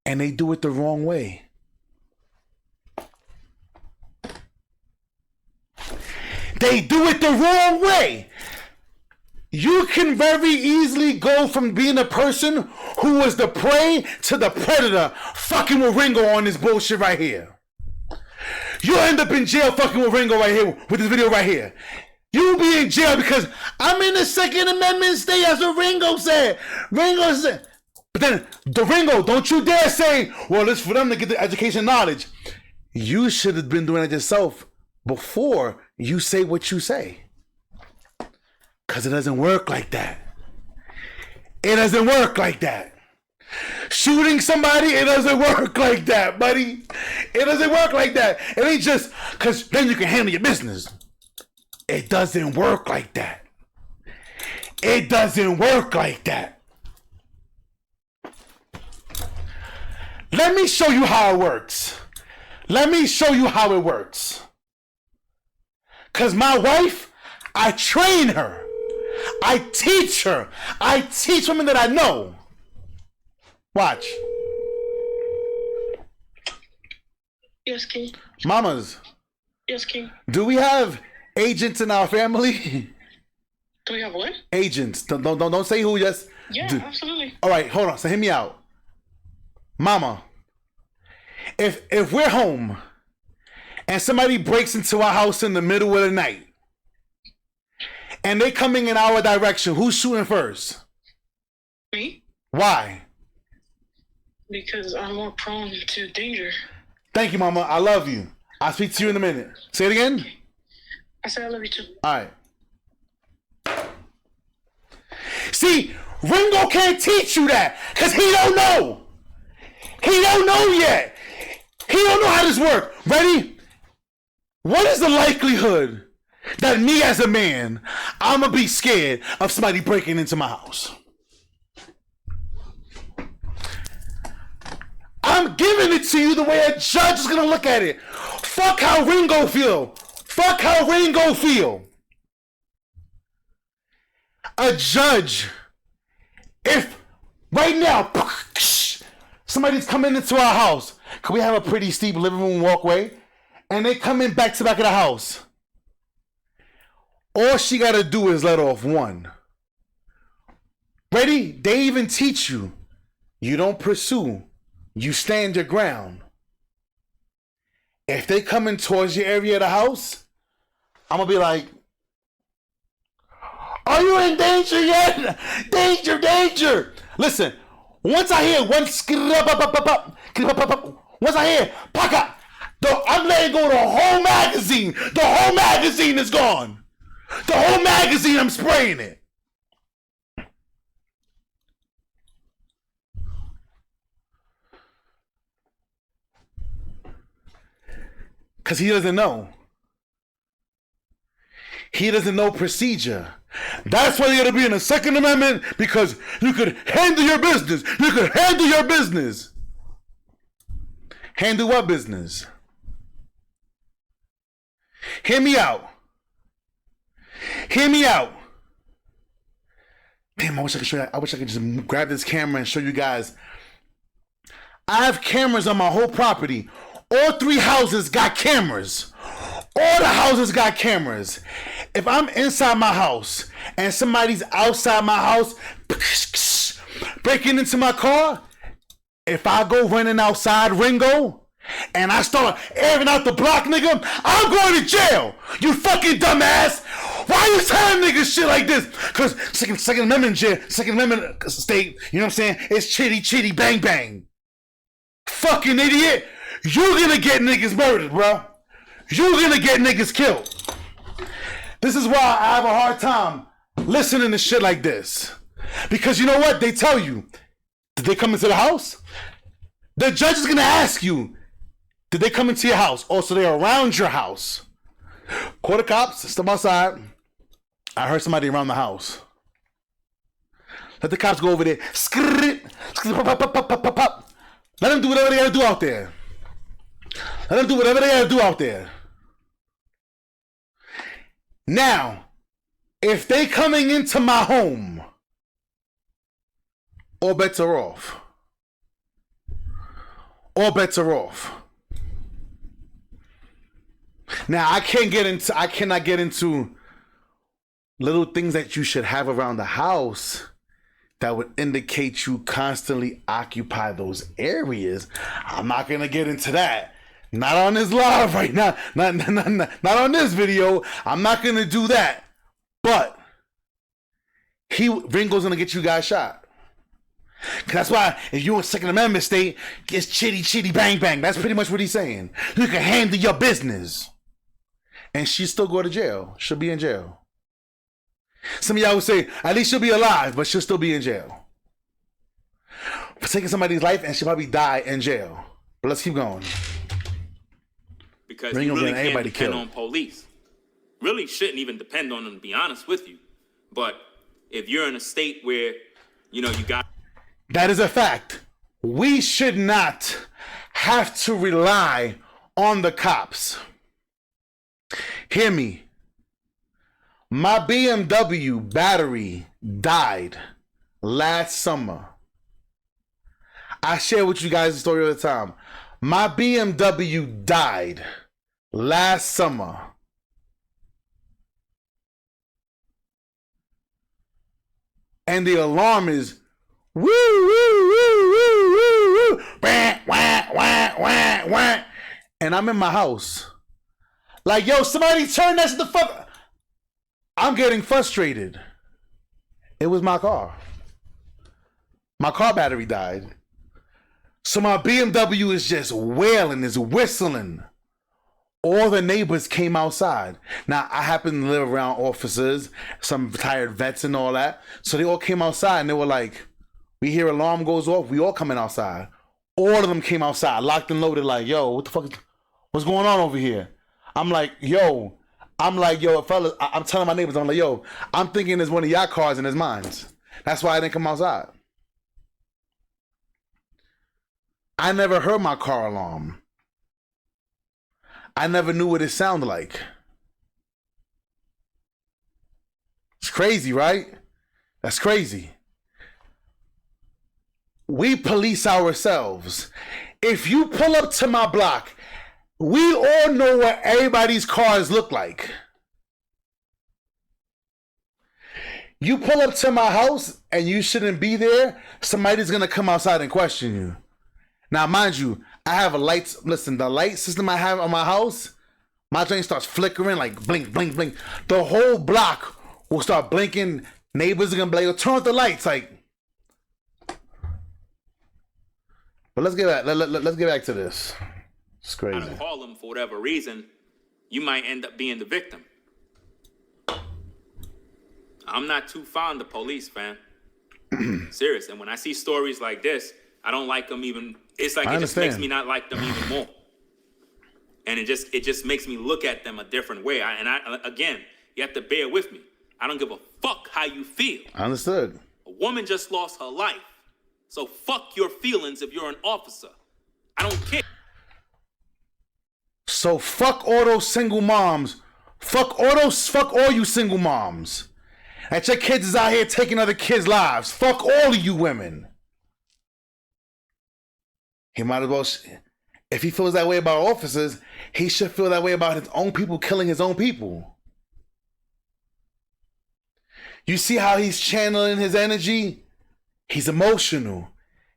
And they do it the wrong way. They do it the wrong way. You can very easily go from being a person who was the prey to the predator fucking with Ringo on this bullshit right here. You'll end up in jail fucking with Ringo right here with this video right here. You'll be in jail because I'm in the Second Amendment state. That's what Ringo said. Ringo said. But then the Ringo, don't you dare say, well, it's for them to get the education knowledge. You should have been doing it yourself before you say what you say. Because it doesn't work like that. It doesn't work like that. Shooting somebody, it doesn't work like that, buddy. It doesn't work like that. It ain't just because then you can handle your business. It doesn't work like that. It doesn't work like that. Let me show you how it works. Let me show you how it works. Because my wife, I train her. I teach her. I teach women that I know. Watch. Yes, King. Mamas. Yes, King. Do we have agents in our family? Do we have what? Agents. Don't say who. Just. Yeah, absolutely. All right, hold on. So hear me out. Mama, if we're home and somebody breaks into our house in the middle of the night and they coming in our direction, who's shooting first? Me? Why? Because I'm more prone to danger. Thank you, Mama. I love you. I'll speak to you in a minute. Say it again. I said I love you too. All right. See, Ringo can't teach you that because he don't know. He don't know yet. He don't know how this works. Ready? What is the likelihood that me as a man, I'm going to be scared of somebody breaking into my house? I'm giving it to you the way a judge is going to look at it. Fuck how Ringo feel. Fuck how Ringo feel. A judge, if right now, somebody's coming into our house, because we have a pretty steep living room walkway, and they coming back to the back of the house. All she got to do is let off one. Ready? They even teach you. You don't pursue. You stand your ground. If they coming towards your area of the house, I'm going to be like, are Are you in danger yet? Danger, danger. Listen, once I hear once I hear paka, I'm letting go the whole magazine. The whole magazine is gone. The whole magazine, I'm spraying it. Because he doesn't know. He doesn't know procedure. That's why you gotta be in the Second Amendment, because you could handle your business. You could handle your business. Handle what business? Hear me out. Hear me out. Damn, I wish I could show you. I wish I could just grab this camera and show you guys. I have cameras on my whole property. All 3 houses got cameras. All the houses got cameras. If I'm inside my house and somebody's outside my house breaking into my car, if I go running outside Ringo and I start airing out the block, nigga, I'm going to jail. You fucking dumbass. Why you telling niggas shit like this? Because Second Amendment jail, Second Amendment state, you know what I'm saying? It's chitty chitty bang bang. Fucking idiot. You're gonna get niggas murdered, bro. You're gonna get niggas killed. This is why I have a hard time listening to shit like this. Because you know what? They tell you, did they come into the house? The judge is gonna ask you, did they come into your house? Oh, so they're around your house. Call the cops, step outside. I heard somebody around the house. Let the cops go over there. Let them do whatever they gotta do out there. Let them do whatever they gotta do out there. Now, if they coming into my home, all bets are off. All bets are off. Now, I cannot get into little things that you should have around the house that would indicate you constantly occupy those areas. I'm not gonna get into that. Not on this live right now. Not on this video. I'm not gonna do that. But Ringo's gonna get you guys shot. Cause that's why if you're in Second Amendment state, it's chitty chitty bang bang. That's pretty much what he's saying. You can handle your business. And she still go to jail. She'll be in jail. Some of y'all would say, at least she'll be alive, but she'll still be in jail. For taking somebody's life, and she'll probably die in jail. But let's keep going. Because you really can't depend on police. Really shouldn't even depend on them, to be honest with you. But if you're in a state where, you got... That is a fact. We should not have to rely on the cops. Hear me. My BMW battery died last summer. I share with you guys the story all the time. My BMW died last summer. And the alarm is woo, woo, woo, woo, woo, woo, wah, wah, wah, wah, wah. And I'm in my house. Like, yo, somebody turn that the fuck. I'm getting frustrated. It was my car. My car battery died. So my BMW is just wailing, is whistling. All the neighbors came outside. Now, I happen to live around officers, some retired vets and all that. So they all came outside and they were like, we hear alarm goes off, we all coming outside. All of them came outside, locked and loaded, like, yo, what the fuck, what's going on over here? I'm like, yo, fellas, I'm telling my neighbors, I'm like, yo, I'm thinking it's one of y'all cars and it's mine. That's why I didn't come outside. I never heard my car alarm. I never knew what it sounded like. It's crazy, right? That's crazy. We police ourselves. If you pull up to my block, we all know what everybody's cars look like. You pull up to my house and you shouldn't be there, somebody's gonna come outside and question you. Now, mind you, I have a light. Listen, the light system I have on my house, my thing starts flickering like blink, blink, blink. The whole block will start blinking. Neighbors are gonna be like, "Yo, turn off the lights." Like, but let's get back. Let's get back to this. It's crazy. To call them for whatever reason, you might end up being the victim. I'm not too fond of police, fam. Serious. And when I see stories like this, I don't like them even. It's like it just makes me not like them even more. And it just makes me look at them a different way. Again, you have to bear with me. I don't give a fuck how you feel. Understood. A woman just lost her life. So fuck your feelings if you're an officer. I don't care. So fuck all those single moms. Fuck all you single moms. That your kids is out here taking other kids' lives. Fuck all of you women. He might as well, if he feels that way about officers, he should feel that way about his own people killing his own people. You see how he's channeling his energy? He's emotional.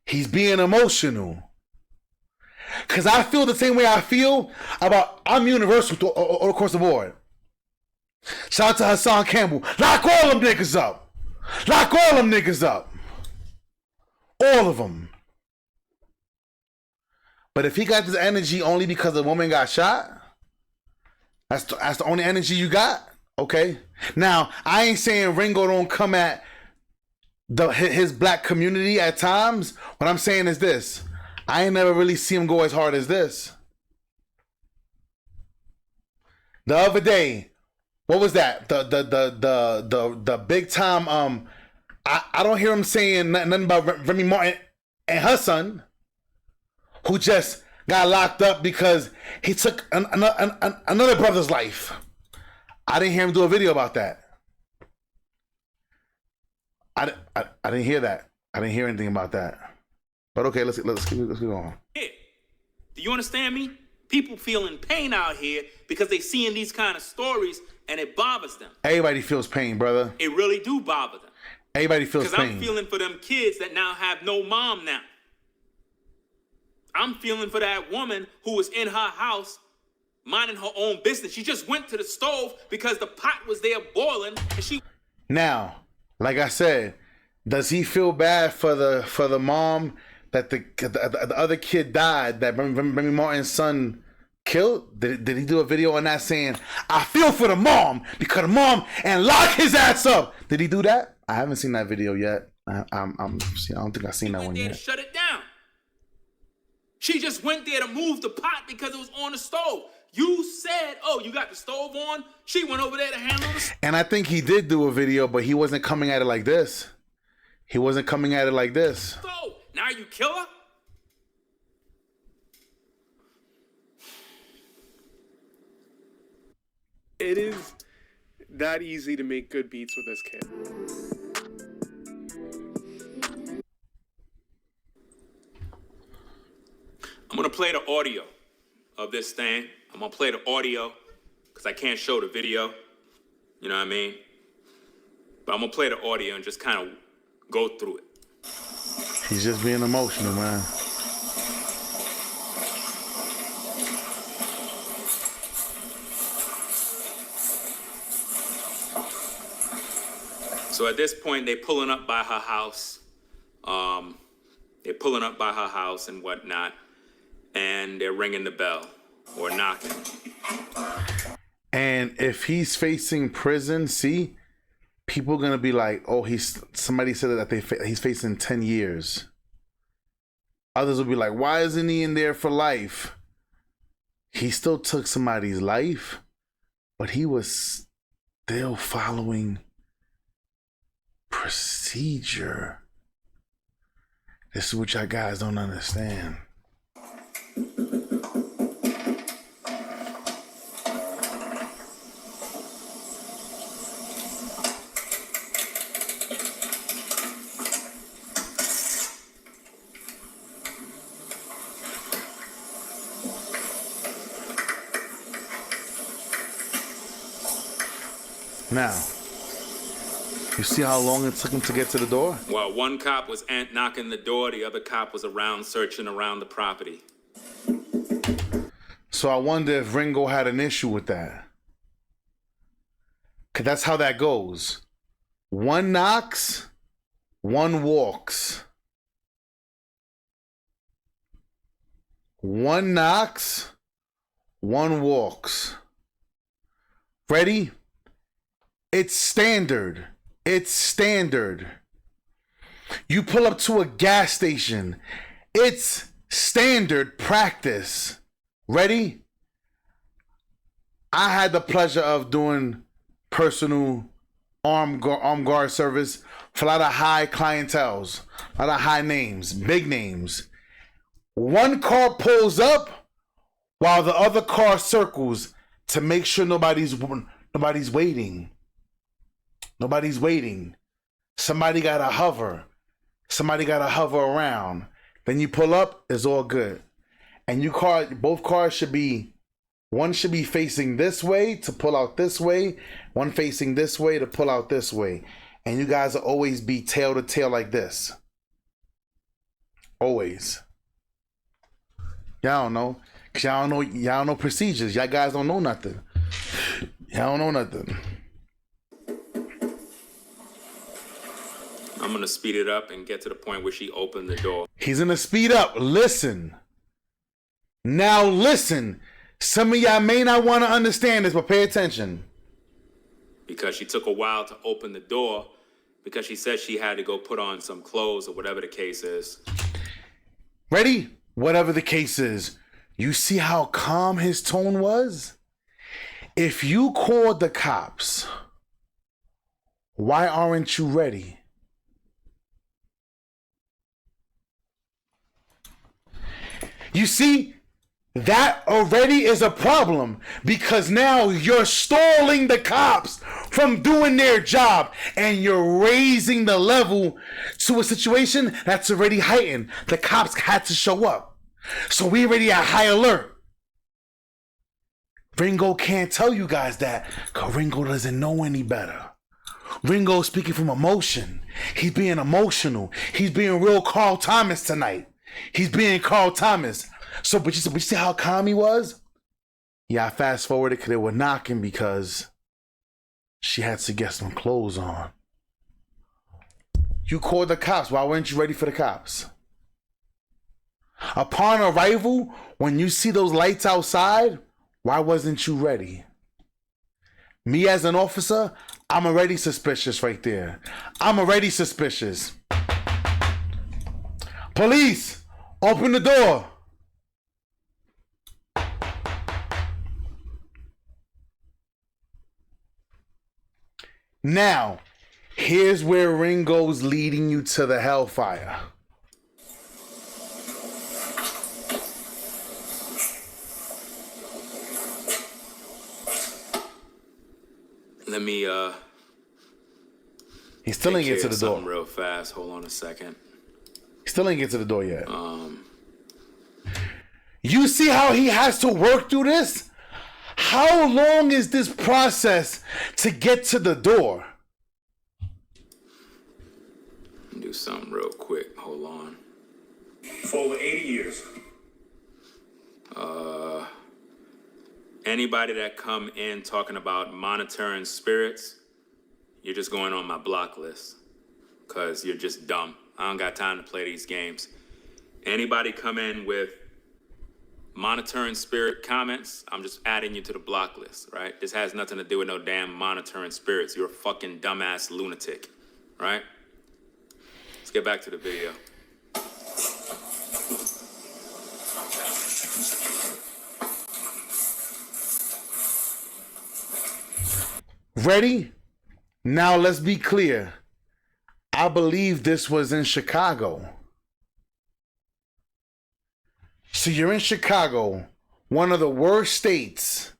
He's being emotional. Because I feel the same way I feel about, I'm universal all across the board. Shout out to Hassan Campbell. Lock all them niggas up. Lock all them niggas up. All of them. But if he got this energy only because a woman got shot, that's the only energy you got? Okay. Now, I ain't saying Ringo don't come at his black community at times. What I'm saying is this. I ain't never really see him go as hard as this. The other day, what was that? The big time. I don't hear him saying nothing about Remy Martin and her son, who just got locked up because he took another brother's life. I didn't hear him do a video about that. I didn't hear that. I didn't hear anything about that. But okay, let's keep going. Do you understand me? People feeling pain out here because they seeing these kind of stories and it bothers them. Everybody feels pain, brother. It really do bother them. Everybody feels pain. Because I'm feeling for them kids that now have no mom now. I'm feeling for that woman who was in her house minding her own business. She just went to the stove because the pot was there boiling and she... Now, like I said, does he feel bad for the mom that the other kid died, that Remy Martin's son killed? Did he do a video on that saying, I feel for the mom because the mom, and lock his ass up? Did he do that? I haven't seen that video yet. I don't think I've seen that one yet. Shut it down. She just went there to move the pot because it was on the stove. You said, oh, you got the stove on? She went over there to handle the... And I think he did do a video, but he wasn't coming at it like this. He wasn't coming at it like this. So, now you kill her? It is that easy to make good beats with this kid. I'm going to play the audio of this thing. I'm going to play the audio because I can't show the video. You know what I mean? But I'm going to play the audio and just kind of go through it. He's just being emotional, man. So at this point, they're pulling up by her house. They're pulling up by her house and whatnot. And they're ringing the bell or knocking. And if he's facing prison, see, people are gonna be like, "Oh, somebody said that he's facing 10 years." Others will be like, "Why isn't he in there for life?" He still took somebody's life, but he was still following procedure. This is what y'all guys don't understand. Now, you see how long it took him to get to the door? Well, one cop was knocking the door. The other cop was around searching around the property. So I wonder if Ringo had an issue with that. 'Cause that's how that goes. One knocks, one walks. One knocks, one walks. Ready? It's standard. It's standard. You pull up to a gas station. It's standard practice. Ready? I had the pleasure of doing personal armed guard service for a lot of high clienteles, a lot of high names, big names. One car pulls up while the other car circles to make sure nobody's waiting. Nobody's waiting. Somebody gotta hover. Somebody gotta hover around. Then you pull up, it's all good. And both cars should be, one should be facing this way to pull out this way, one facing this way to pull out this way. And you guys will always be tail to tail like this. Always. Y'all don't know. Cause y'all don't know procedures. Y'all guys don't know nothing. Y'all don't know nothing. I'm gonna speed it up and get to the point where she opened the door. He's gonna speed up. Listen. Now listen. Some of y'all may not want to understand this, but pay attention. Because she took a while to open the door because she said she had to go put on some clothes or whatever the case is. Ready? Whatever the case is. You see how calm his tone was? If you called the cops, why aren't you ready? You see, that already is a problem because now you're stalling the cops from doing their job and you're raising the level to a situation that's already heightened. The cops had to show up. So we already at high alert. Ringo can't tell you guys that because Ringo doesn't know any better. Ringo's speaking from emotion. He's being emotional. He's being real Carl Thomas tonight. He's being Carl Thomas. So, but you see how calm he was? Yeah, I fast forwarded because they were knocking because she had to get some clothes on. You called the cops. Why weren't you ready for the cops? Upon arrival, when you see those lights outside, why wasn't you ready? Me as an officer, I'm already suspicious right there. I'm already suspicious. Police, open the door. Now, here's where Ringo's leading you to the hellfire. Let me He still ain't get to the door. something real fast. Hold on a second. He still ain't get to the door yet. You see how he has to work through this? How long is this process to get to the door? Do something real quick. Hold on. For over 80 years. Anybody that come in talking about monitoring spirits, you're just going on my block list because you're just dumb. I don't got time to play these games. Anybody come in with monitoring spirit comments, I'm just adding you to the block list, right? This has nothing to do with no damn monitoring spirits. You're a fucking dumbass lunatic, right? Let's get back to the video. Ready? Now let's be clear. I believe this was in Chicago. So you're in Chicago, one of the worst states.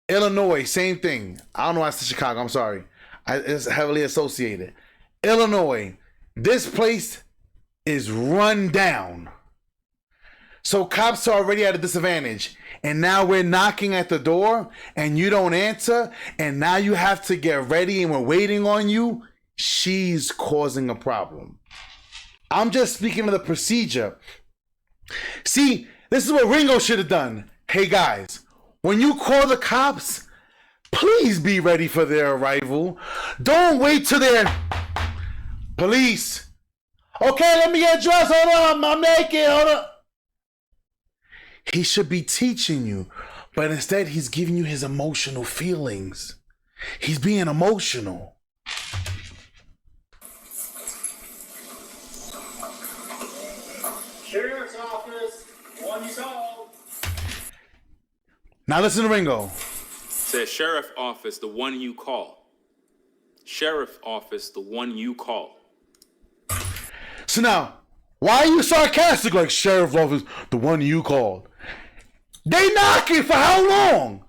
Illinois, same thing. I don't know why I said Chicago, I'm sorry. It's heavily associated. Illinois, this place is run down. So cops are already at a disadvantage. And now we're knocking at the door and you don't answer. And now you have to get ready and we're waiting on you. She's causing a problem. I'm just speaking of the procedure. See, this is what Ringo should have done. Hey guys, when you call the cops, Please be ready for their arrival. Don't wait till they're... Police. Okay, let me get dressed. Hold on, I'm naked. Hold on. He should be teaching you, but instead he's giving you his emotional feelings. He's being emotional. Sheriff's office, one you called. Now listen to Ringo. Says sheriff office, the one you call. Sheriff office, the one you call. So now, why are you sarcastic like sheriff office, the one you called? They knocking for how long?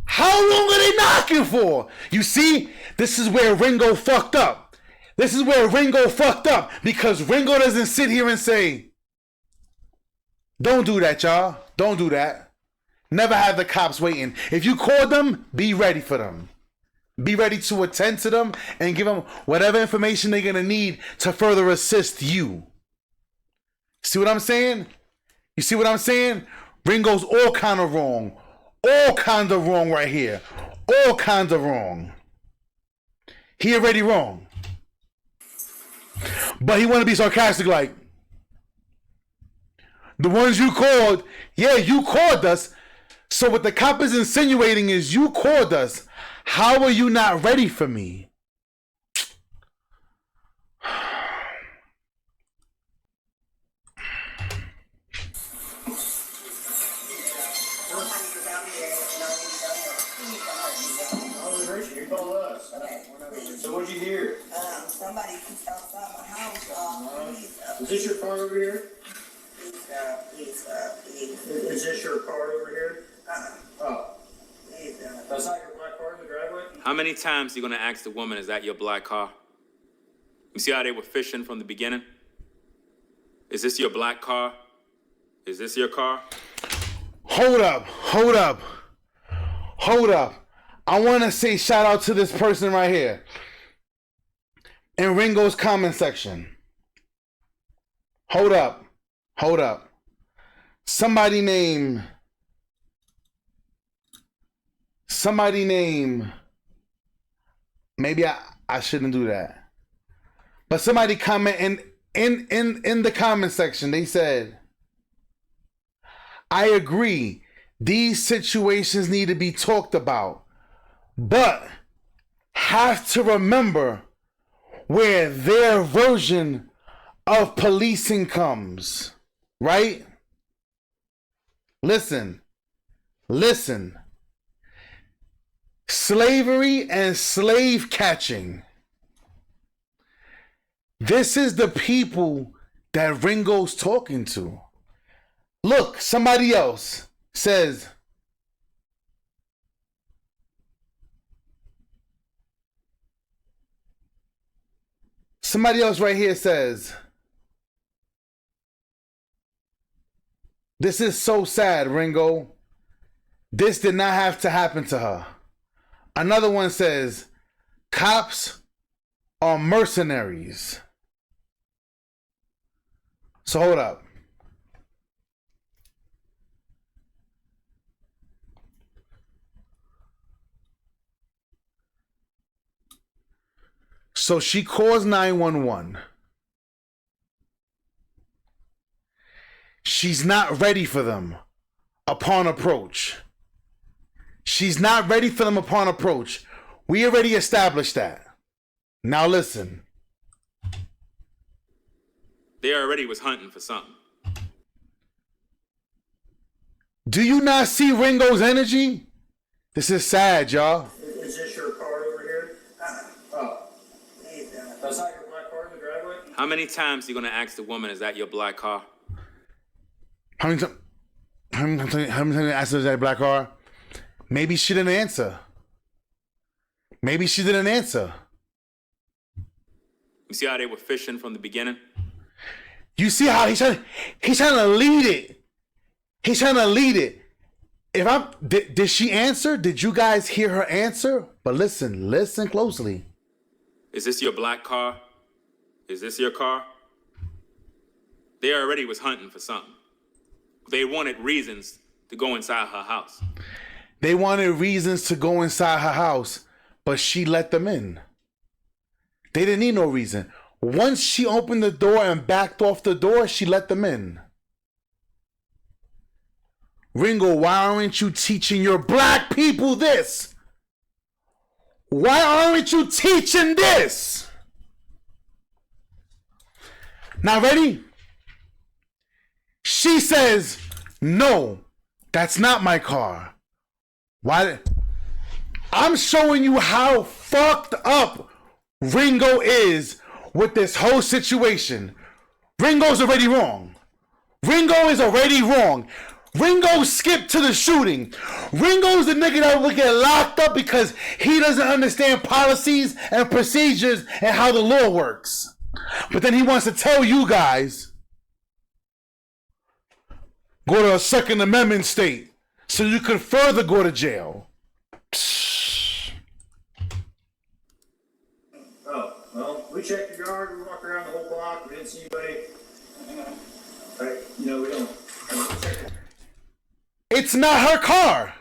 How long are they knocking for? You see, this is where Ringo fucked up. This is where Ringo fucked up because Ringo doesn't sit here and say, don't do that, y'all. Don't do that. Never have the cops waiting. If you call them, be ready for them. Be ready to attend to them and give them whatever information they're going to need to further assist you. See what I'm saying? You see what I'm saying? Ringo's all kind of wrong. All kind of wrong right here. All kind of wrong. He already wrong. But he want to be sarcastic like, the ones you called, yeah, you called us. So what the cop is insinuating is you called us. How are you not ready for me? You called us. So what'd you hear? Somebody keeps outside my house. Is this your car over here? Please. Is this your car over here? Oh. Please, That's not your black car in the driveway? How many times are you gonna ask the woman, is that your black car? You see how they were fishing from the beginning? Is this your black car? Is this your car? Hold up. I want to say shout out to this person right here. In Ringo's comment section. Hold up. Somebody name. Maybe I shouldn't do that. But somebody comment in the comment section. They said, I agree. These situations need to be talked about. But have to remember where their version of policing comes. Right? Listen. Slavery and slave catching. This is the people that Ringo's talking to. Look, somebody else says, somebody else right here says, this is so sad, Ringo. This did not have to happen to her. Another one says, cops are mercenaries. So hold up. So she calls 911. She's not ready for them upon approach. We already established that. Now listen. They already was hunting for something. Do you not see Ringo's energy? This is sad, y'all. Is this your car over here? Oh. That's not your black car in the driveway? How many times are you gonna ask the woman, is that your black car? How many times I asked her, is that a black car? Maybe she didn't answer. You see how they were fishing from the beginning? You see how he's trying to lead it. Did she answer? Did you guys hear her answer? But listen closely. Is this your black car? Is this your car? They already was hunting for something. They wanted reasons to go inside her house. They wanted reasons to go inside her house, but she let them in. They didn't need no reason. Once she opened the door and backed off the door, she let them in. Ringo, why aren't you teaching your black people this? Why aren't you teaching this? Now, ready? She says, no, that's not my car. Why? I'm showing you how fucked up Ringo is with this whole situation. Ringo's already wrong. Ringo is already wrong. Ringo skipped to the shooting. Ringo's the nigga that will get locked up because he doesn't understand policies and procedures and how the law works. But then he wants to tell you guys, go to a Second Amendment state so you can further go to jail. Oh, well, we checked the yard, we walked around the whole block, we didn't see anybody. Right, we don't. It's not her car.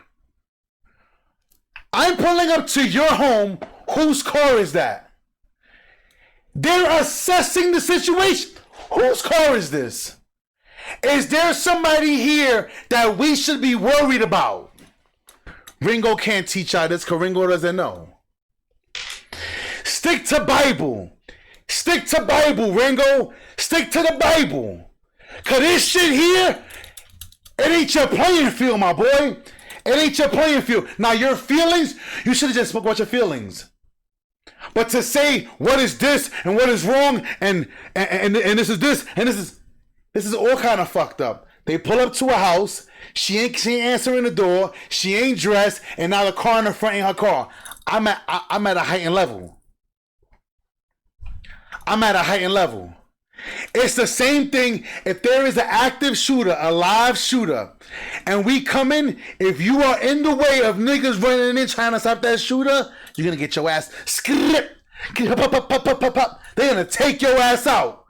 I'm pulling up to your home. Whose car is that? They're assessing the situation. Whose car is this? Is there somebody here that we should be worried about? Ringo can't teach y'all this because Ringo doesn't know. Stick to Bible. Stick to Bible, Ringo. Stick to the Bible. Because this shit here, it ain't your playing field, my boy. It ain't your playing field. Now, your feelings, you should have just spoke about your feelings. But to say what is this and what is wrong and this is this and this is all kind of fucked up. They pull up to a house. She ain't answering the door. She ain't dressed, and now the car in the front ain't her car. I'm at a heightened level. I'm at a heightened level. It's the same thing if there is an active shooter, a live shooter, and we come in. If you are in the way of niggas running in trying to stop that shooter, you're gonna get your ass skip. They're gonna take your ass out.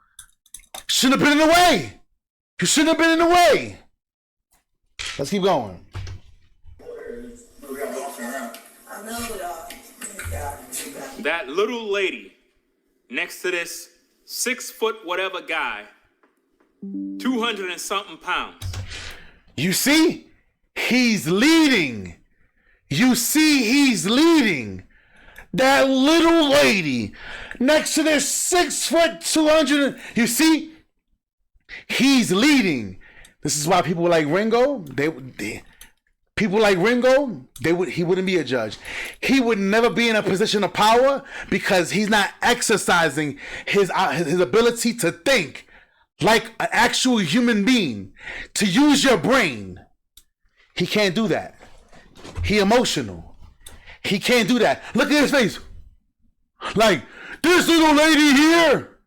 Shouldn't have been in the way. You shouldn't have been in the way. Let's keep going. That little lady next to this 6 foot whatever guy, 200 and something pounds. You see? He's leading. You see he's leading. That little lady next to this 6 foot 200. You see? He's leading. This is why people like Ringo, he wouldn't be a judge. He would never be in a position of power because he's not exercising his ability to think like an actual human being, to use your brain. He can't do that. He emotional. He can't do that. Look at his face. Like, this little lady here.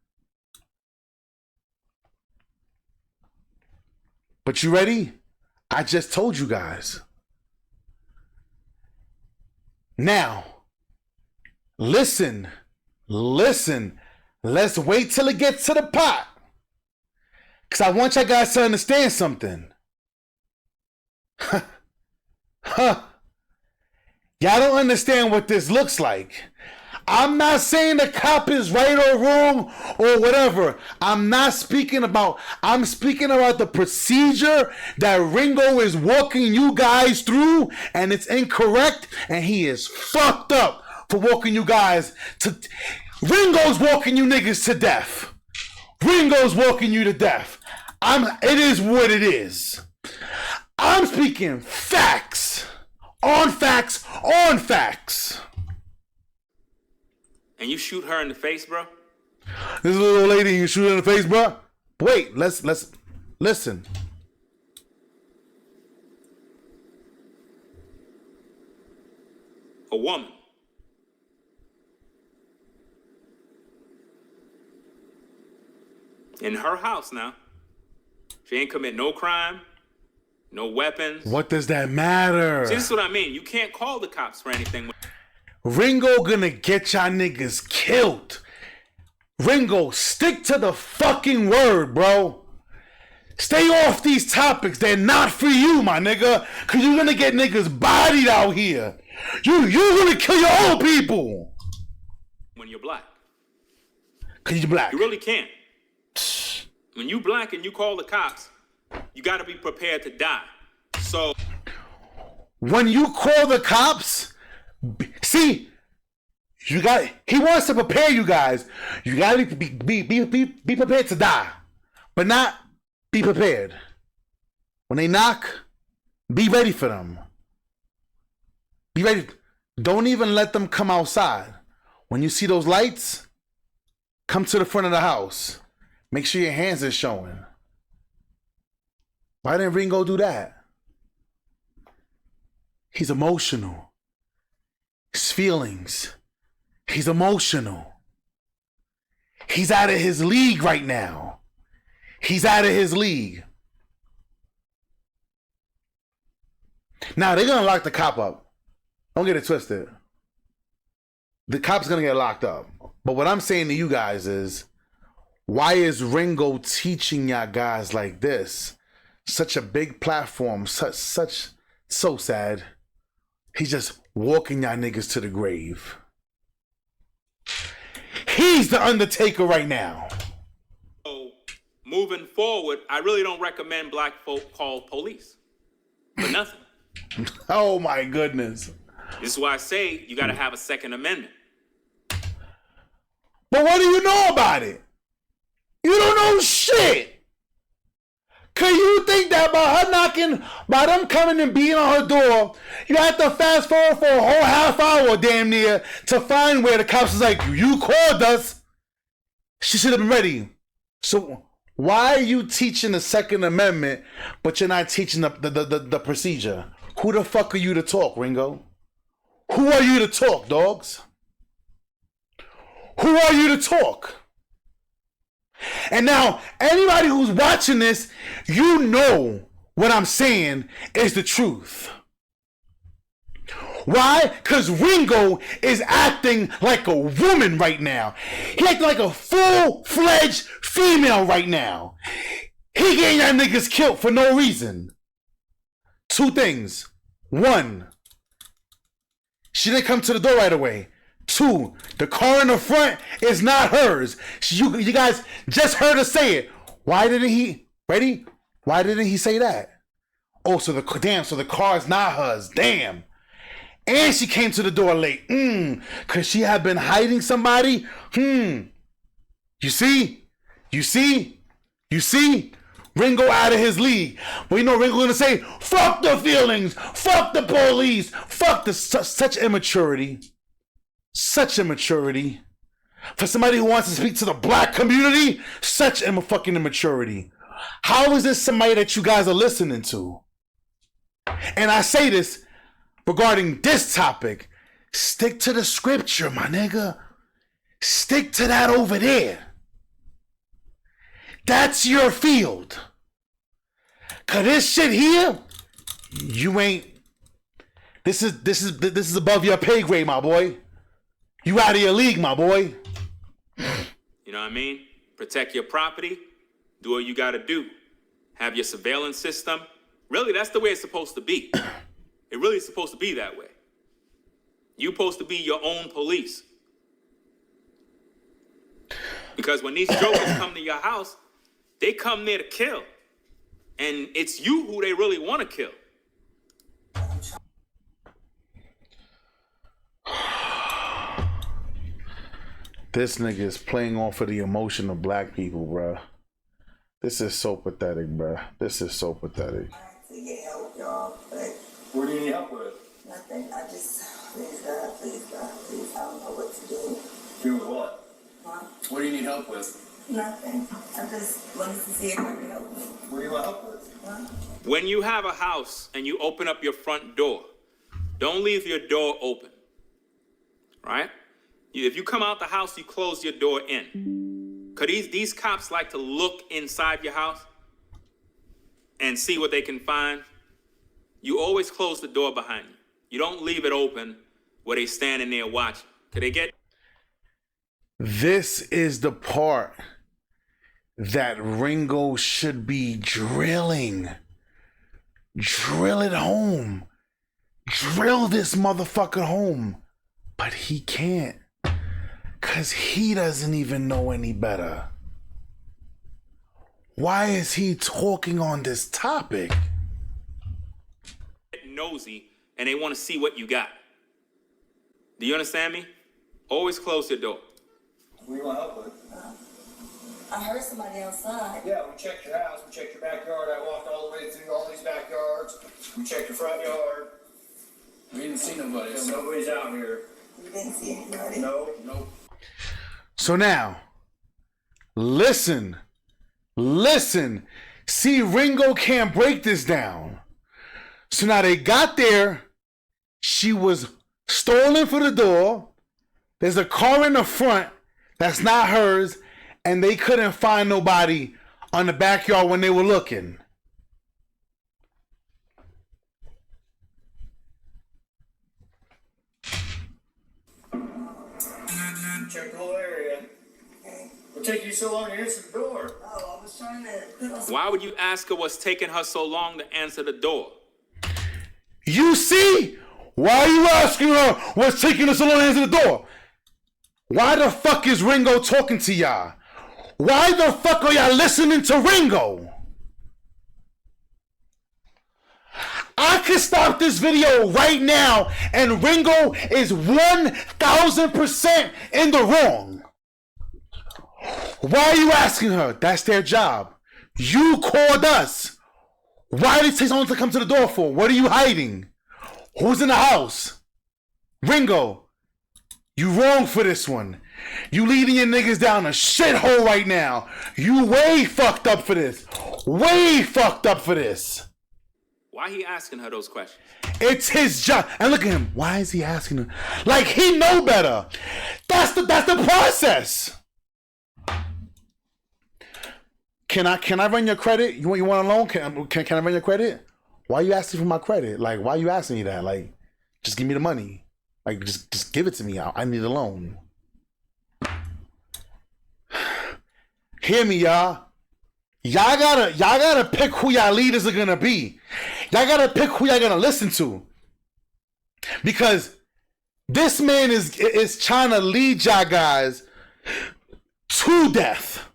But you ready? I just told you guys. Now, listen. Let's wait till it gets to the pot. Because I want you guys to understand something. Y'all don't understand what this looks like. I'm not saying the cop is right or wrong or whatever. I'm speaking about the procedure that Ringo is walking you guys through, and it's incorrect, and he is fucked up for walking you guys to... Ringo's walking you niggas to death. Ringo's walking you to death. It is what it is. I'm speaking facts. On facts. On facts. And you shoot her in the face, bro? This little lady, you shoot her in the face, bro? Wait, let's listen. A woman. In her house now. She ain't commit no crime, no weapons. What does that matter? See, this is what I mean. You can't call the cops for anything. Ringo gonna get y'all niggas killed. Ringo, stick to the fucking word, bro. Stay off these topics. They're not for you, my nigga. Cause you're gonna get niggas bodied out here. You're gonna kill your own people. When you're black. Cause you're black. You really can't. When you black and you call the cops, you gotta be prepared to die. So when you call the cops, see, he wants to prepare you guys. You gotta be prepared to die, but not be prepared. When they knock, be ready for them. Be ready. Don't even let them come outside. When you see those lights, come to the front of the house. Make sure your hands are showing. Why didn't Ringo do that? He's emotional. His feelings. He's emotional. He's out of his league right now. He's out of his league. Now, they're going to lock the cop up. Don't get it twisted. The cop's going to get locked up. But what I'm saying to you guys is, why is Ringo teaching y'all guys like this? Such a big platform. So sad. He's just walking y'all niggas to the grave. He's the Undertaker right now. So, moving forward, I really don't recommend black folk call police. For nothing. Oh my goodness. This is why I say you gotta have a Second Amendment. But what do you know about it? You don't know shit. Cause you think that by her knocking, by them coming and beating on her door, you have to fast forward for a whole half hour damn near to find where the cops is like, you called us. She should have been ready. So why are you teaching the Second Amendment, but you're not teaching the procedure? Who the fuck are you to talk, Ringo? Who are you to talk, dogs? Who are you to talk? And now, anybody who's watching this, you know what I'm saying is the truth. Why? Because Ringo is acting like a woman right now. He acting like a full-fledged female right now. He getting that niggas killed for no reason. Two things. One, she didn't come to the door right away. Two, the car in the front is not hers. You guys just heard her say it. Why didn't he? Ready? Why didn't he say that? Oh, so the car is not hers. Damn. And she came to the door late. Cause she had been hiding somebody. You see? Ringo out of his league. But you know Ringo gonna say, fuck the feelings, fuck the police, fuck the such immaturity. Such immaturity. For somebody who wants to speak to the black community, such fucking immaturity. How is this somebody that you guys are listening to? And I say this regarding this topic. Stick to the scripture, my nigga. Stick to that over there. That's your field. Cause this shit here, you ain't. This is above your pay grade, my boy. You out of your league, my boy. You know what I mean? Protect your property. Do what you gotta do. Have your surveillance system. Really, that's the way it's supposed to be. It really is supposed to be that way. You're supposed to be your own police. Because when these jokers come to your house, they come there to kill. And it's you who they really want to kill. This nigga is playing off of the emotion of black people, bruh. This is so pathetic, bruh. This is so pathetic. To get help, y'all, but What do you need help with? nothing. I just, please God, please, I don't know what to do. Do what? Huh? What do you need help with? Nothing. I just wanted to see if I could help me. What do you want help with? Huh? When you have a house and you open up your front door, don't leave your door open, right? If you come out the house, you close your door in. Because these cops like to look inside your house and see what they can find. You always close the door behind you. You don't leave it open where they standing there watching. Could they get? This is the part that Ringo should be drilling. Drill it home. Drill this motherfucker home. But he can't. Because he doesn't even know any better. Why is he talking on this topic? Nosy, and they want to see what you got. Do you understand me? Always close your door. What do you want help with? I heard somebody outside. Yeah, we checked your house, we checked your backyard. I walked all the way through all these backyards. We checked your front yard. We didn't see nobody. Yeah, nobody's out here. You didn't see anybody. No, nope. So now, listen. See, Ringo can't break this down. So now they got there. She was stolen for the door. There's a car in the front that's not hers. And they couldn't find nobody on the backyard when they were looking. Check the whole area. What took you so long to answer the door? Oh, I was trying to put on some... Why would you ask her what's taking her so long to answer the door? You see? Why are you asking her what's taking her so long to answer the door? Why the fuck is Ringo talking to y'all? Why the fuck are y'all listening to Ringo? I could stop this video right now and Ringo is 1,000% in the wrong. Why are you asking her? That's their job. You called us. Why did it take so long to come to the door for? What are you hiding? Who's in the house? Ringo, you wrong for this one. You leading your niggas down a shithole right now. You way fucked up for this. Way fucked up for this. Why he asking her those questions? It's his job. And look at him. Why is he asking her? Like he know better. That's the process. Can I run your credit? You want a loan? Can I run your credit? Why are you asking for my credit? Like, why are you asking me that? Like, just give me the money. Like, just give it to me. I need a loan. Hear me, y'all. Y'all gotta pick who y'all leaders are gonna be. Y'all gotta pick who y'all gonna listen to. Because this man is trying to lead y'all guys to death.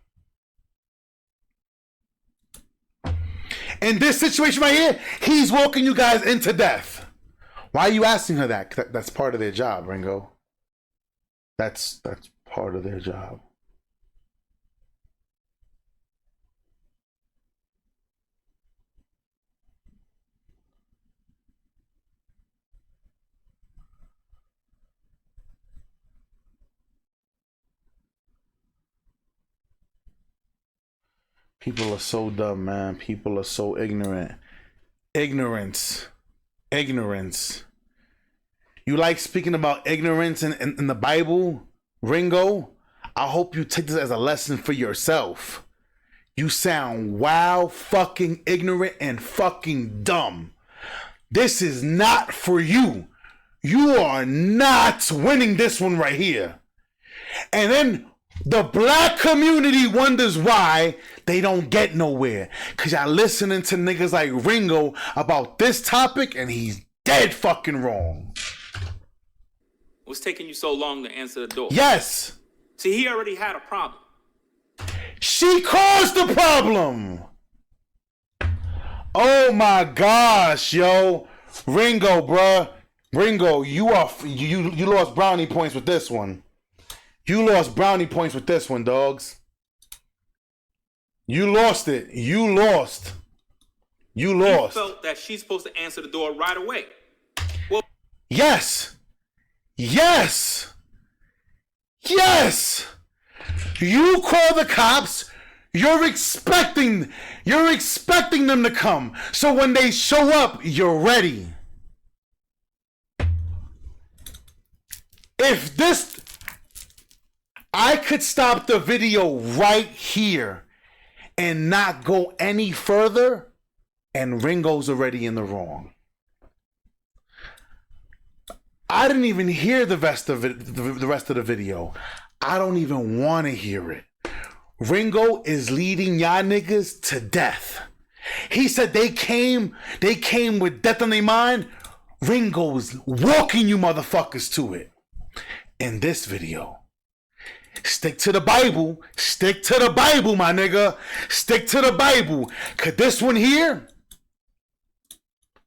In this situation right here, he's walking you guys into death. Why are you asking her that? That's part of their job, Ringo. That's part of their job. People are so dumb, man. People are so ignorant. Ignorance. You like speaking about ignorance in the Bible, Ringo? I hope you take this as a lesson for yourself. You sound wow fucking ignorant and fucking dumb. This is not for you. You are not winning this one right here. And then the black community wonders why they don't get nowhere. Because y'all listening to niggas like Ringo about this topic and he's dead fucking wrong. What's taking you so long to answer the door? Yes. See, he already had a problem. She caused the problem. Oh my gosh, yo. Ringo, bruh. Ringo, you lost brownie points with this one. You lost brownie points with this one, dogs. You lost it. You lost. You felt that she's supposed to answer the door right away. Well, yes. You call the cops. You're expecting them to come. So when they show up, you're ready. I could stop the video right here and not go any further, and Ringo's already in the wrong. I didn't even hear the rest of it, the rest of the video. I don't even want to hear it. Ringo is leading y'all niggas to death. He said they came with death on their mind. Ringo's walking you motherfuckers to it. In this video, stick to the Bible. Stick to the Bible, my nigga. Stick to the Bible. Cause this one here,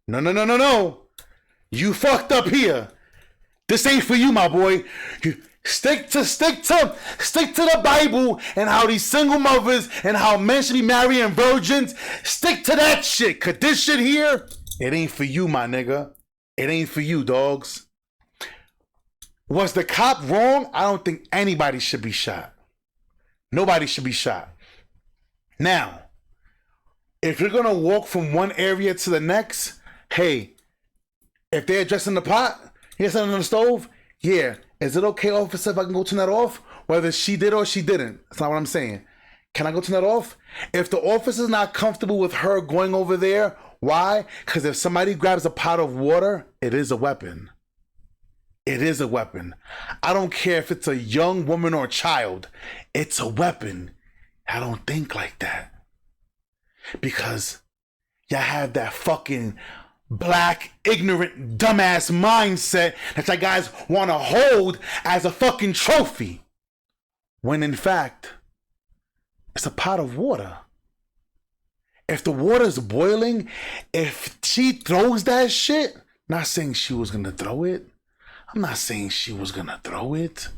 no. You fucked up here. This ain't for you, my boy. You stick to the Bible and how these single mothers and how men should be marrying virgins. Stick to that shit. Cause this shit here, it ain't for you, my nigga. It ain't for you, dogs. Was the cop wrong? I don't think anybody should be shot. Nobody should be shot. Now, if you're gonna walk from one area to the next, hey, if they're addressing the pot, here's something on the stove, yeah. Is it okay, officer, if I can go turn that off? Whether she did or she didn't. That's not what I'm saying. Can I go turn that off? If the officer's not comfortable with her going over there, why? Because if somebody grabs a pot of water, it is a weapon. It is a weapon. I don't care if it's a young woman or a child. It's a weapon. I don't think like that. Because y'all have that fucking black, ignorant, dumbass mindset that you guys want to hold as a fucking trophy. When in fact, it's a pot of water. If the water's boiling, if she throws that shit, not saying she was gonna throw it. I'm not saying she was gonna throw it.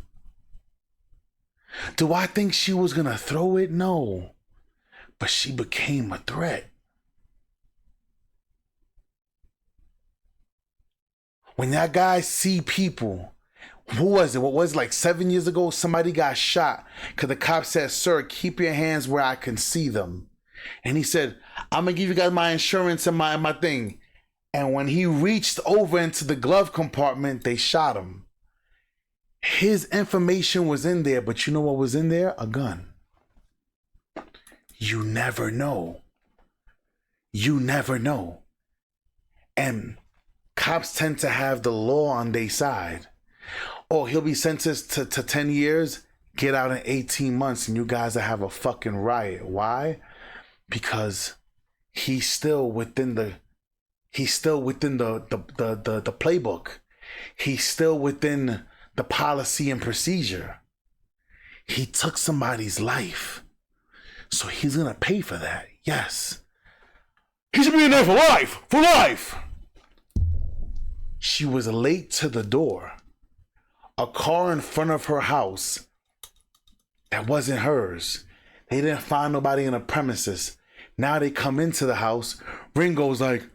Do I think she was gonna throw it? No. But she became a threat. When that guy see people, who was it? What was it, like 7 years ago? Somebody got shot because the cop said, "Sir, keep your hands where I can see them." And he said, "I'm gonna give you guys my insurance and my thing." And when he reached over into the glove compartment, they shot him. His information was in there, but you know what was in there? A gun. You never know. You never know. And cops tend to have the law on their side. Oh, he'll be sentenced to 10 years, get out in 18 months, and you guys will have a fucking riot. Why? Because he's still within the playbook. He's still within the policy and procedure. He took somebody's life. So he's gonna pay for that. Yes. He should be in there for life. For life. She was late to the door. A car in front of her house that wasn't hers. They didn't find nobody in the premises. Now they come into the house. Ringo's like,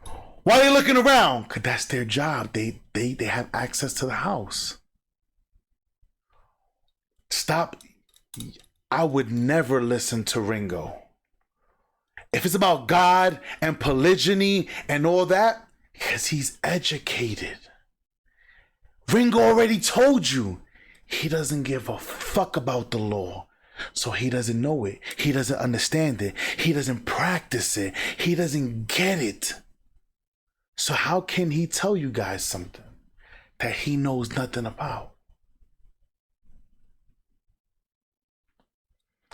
"Why are they looking around?" Because that's their job. They have access to the house. Stop. I would never listen to Ringo. If it's about God and polygyny and all that, because he's educated. Ringo already told you he doesn't give a fuck about the law. So he doesn't know it. He doesn't understand it. He doesn't practice it. He doesn't get it. So how can he tell you guys something that he knows nothing about?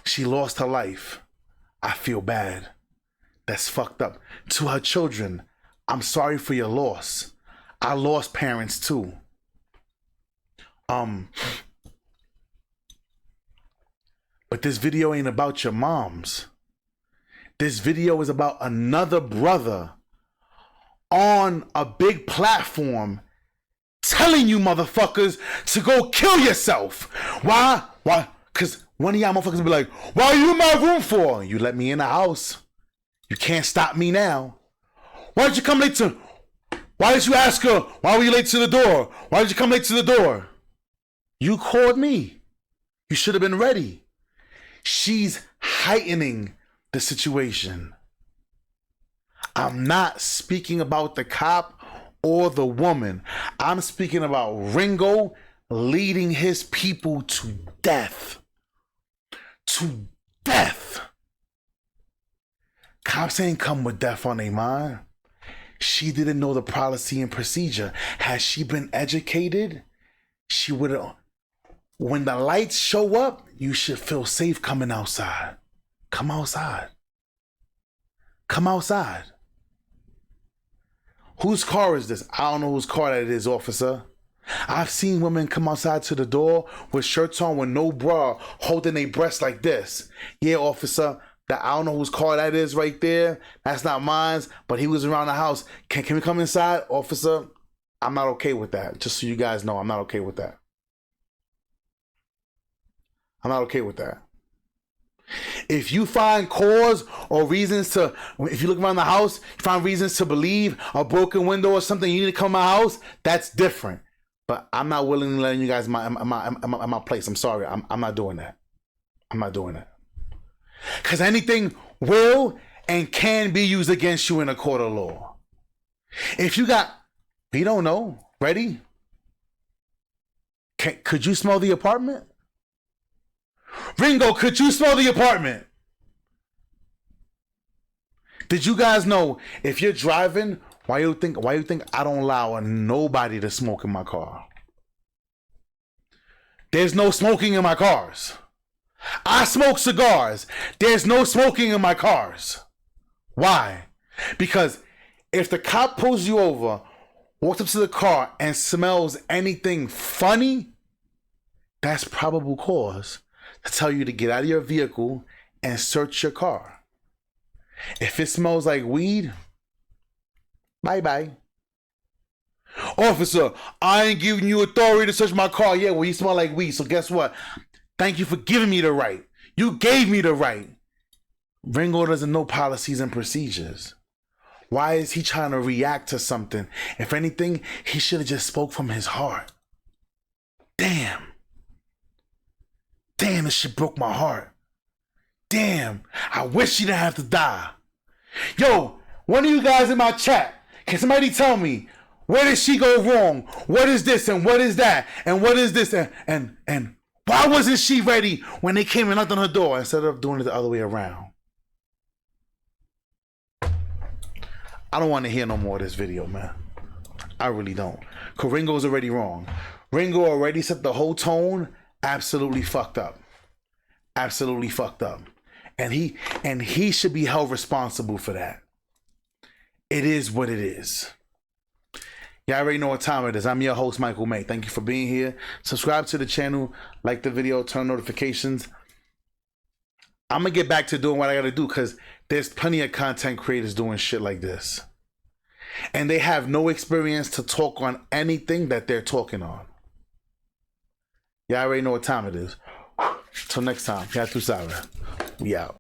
She lost her life. I feel bad. That's fucked up. To her children, I'm sorry for your loss. I lost parents too. But this video ain't about your moms. This video is about another brother on a big platform telling you motherfuckers to go kill yourself. Why? Why? Because one of y'all motherfuckers will be like, "Why are you in my room for?" You let me in the house. You can't stop me now. Why did you come late to... Why did you ask her, "Why were you late to the door? Why did you come late to the door?" You called me. You should have been ready. She's heightening the situation. I'm not speaking about the cop or the woman. I'm speaking about Ringo leading his people to death. To death. Cops ain't come with death on their mind. She didn't know the policy and procedure. Had she been educated, she would have... When the lights show up, you should feel safe coming outside. Come outside. Come outside. Whose car is this? I don't know whose car that is, officer. I've seen women come outside to the door with shirts on with no bra, holding their breasts like this. Yeah, officer, that I don't know whose car that is right there. That's not mine, but he was around the house. Can we come inside, officer? I'm not okay with that. Just so you guys know, I'm not okay with that. I'm not okay with that. If you find cause or reasons to, if you look around the house, you find reasons to believe a broken window or something, you need to come to my house, that's different. But I'm not willingly letting you guys in my place. I'm sorry. I'm not doing that. I'm not doing that. Because anything will and can be used against you in a court of law. If you got, we don't know. Ready? Could you smell the apartment? Ringo, could you smell the apartment? Did you guys know if you're driving, why you think I don't allow nobody to smoke in my car? There's no smoking in my cars. I smoke cigars. There's no smoking in my cars. Why? Because if the cop pulls you over, walks up to the car and smells anything funny, that's probable cause to tell you to get out of your vehicle and search your car. If it smells like weed, bye-bye. Officer, I ain't giving you authority to search my car. Yeah, well, you smell like weed, so guess what? Thank you for giving me the right. You gave me the right. Ringo doesn't know policies and procedures. Why is he trying to react to something? If anything, he should have just spoke from his heart. Damn. Damn, this shit broke my heart. Damn, I wish she didn't have to die. Yo, one of you guys in my chat, can somebody tell me, where did she go wrong? What is this and what is that? And what is this? And why wasn't she ready when they came and knocked on her door instead of doing it the other way around? I don't want to hear no more of this video, man. I really don't. Because Ringo's already wrong. Ringo already set the whole tone. Absolutely fucked up. Absolutely fucked up. And he should be held responsible for that. It is what it is. Y'all already know what time it is. I'm your host, Michael May. Thank you for being here. Subscribe to the channel, like the video, turn notifications. I'm going to get back to doing what I got to do because there's plenty of content creators doing shit like this. And they have no experience to talk on anything that they're talking on. Y'all already know what time it is. Till next time. Y'all too sorry. We out.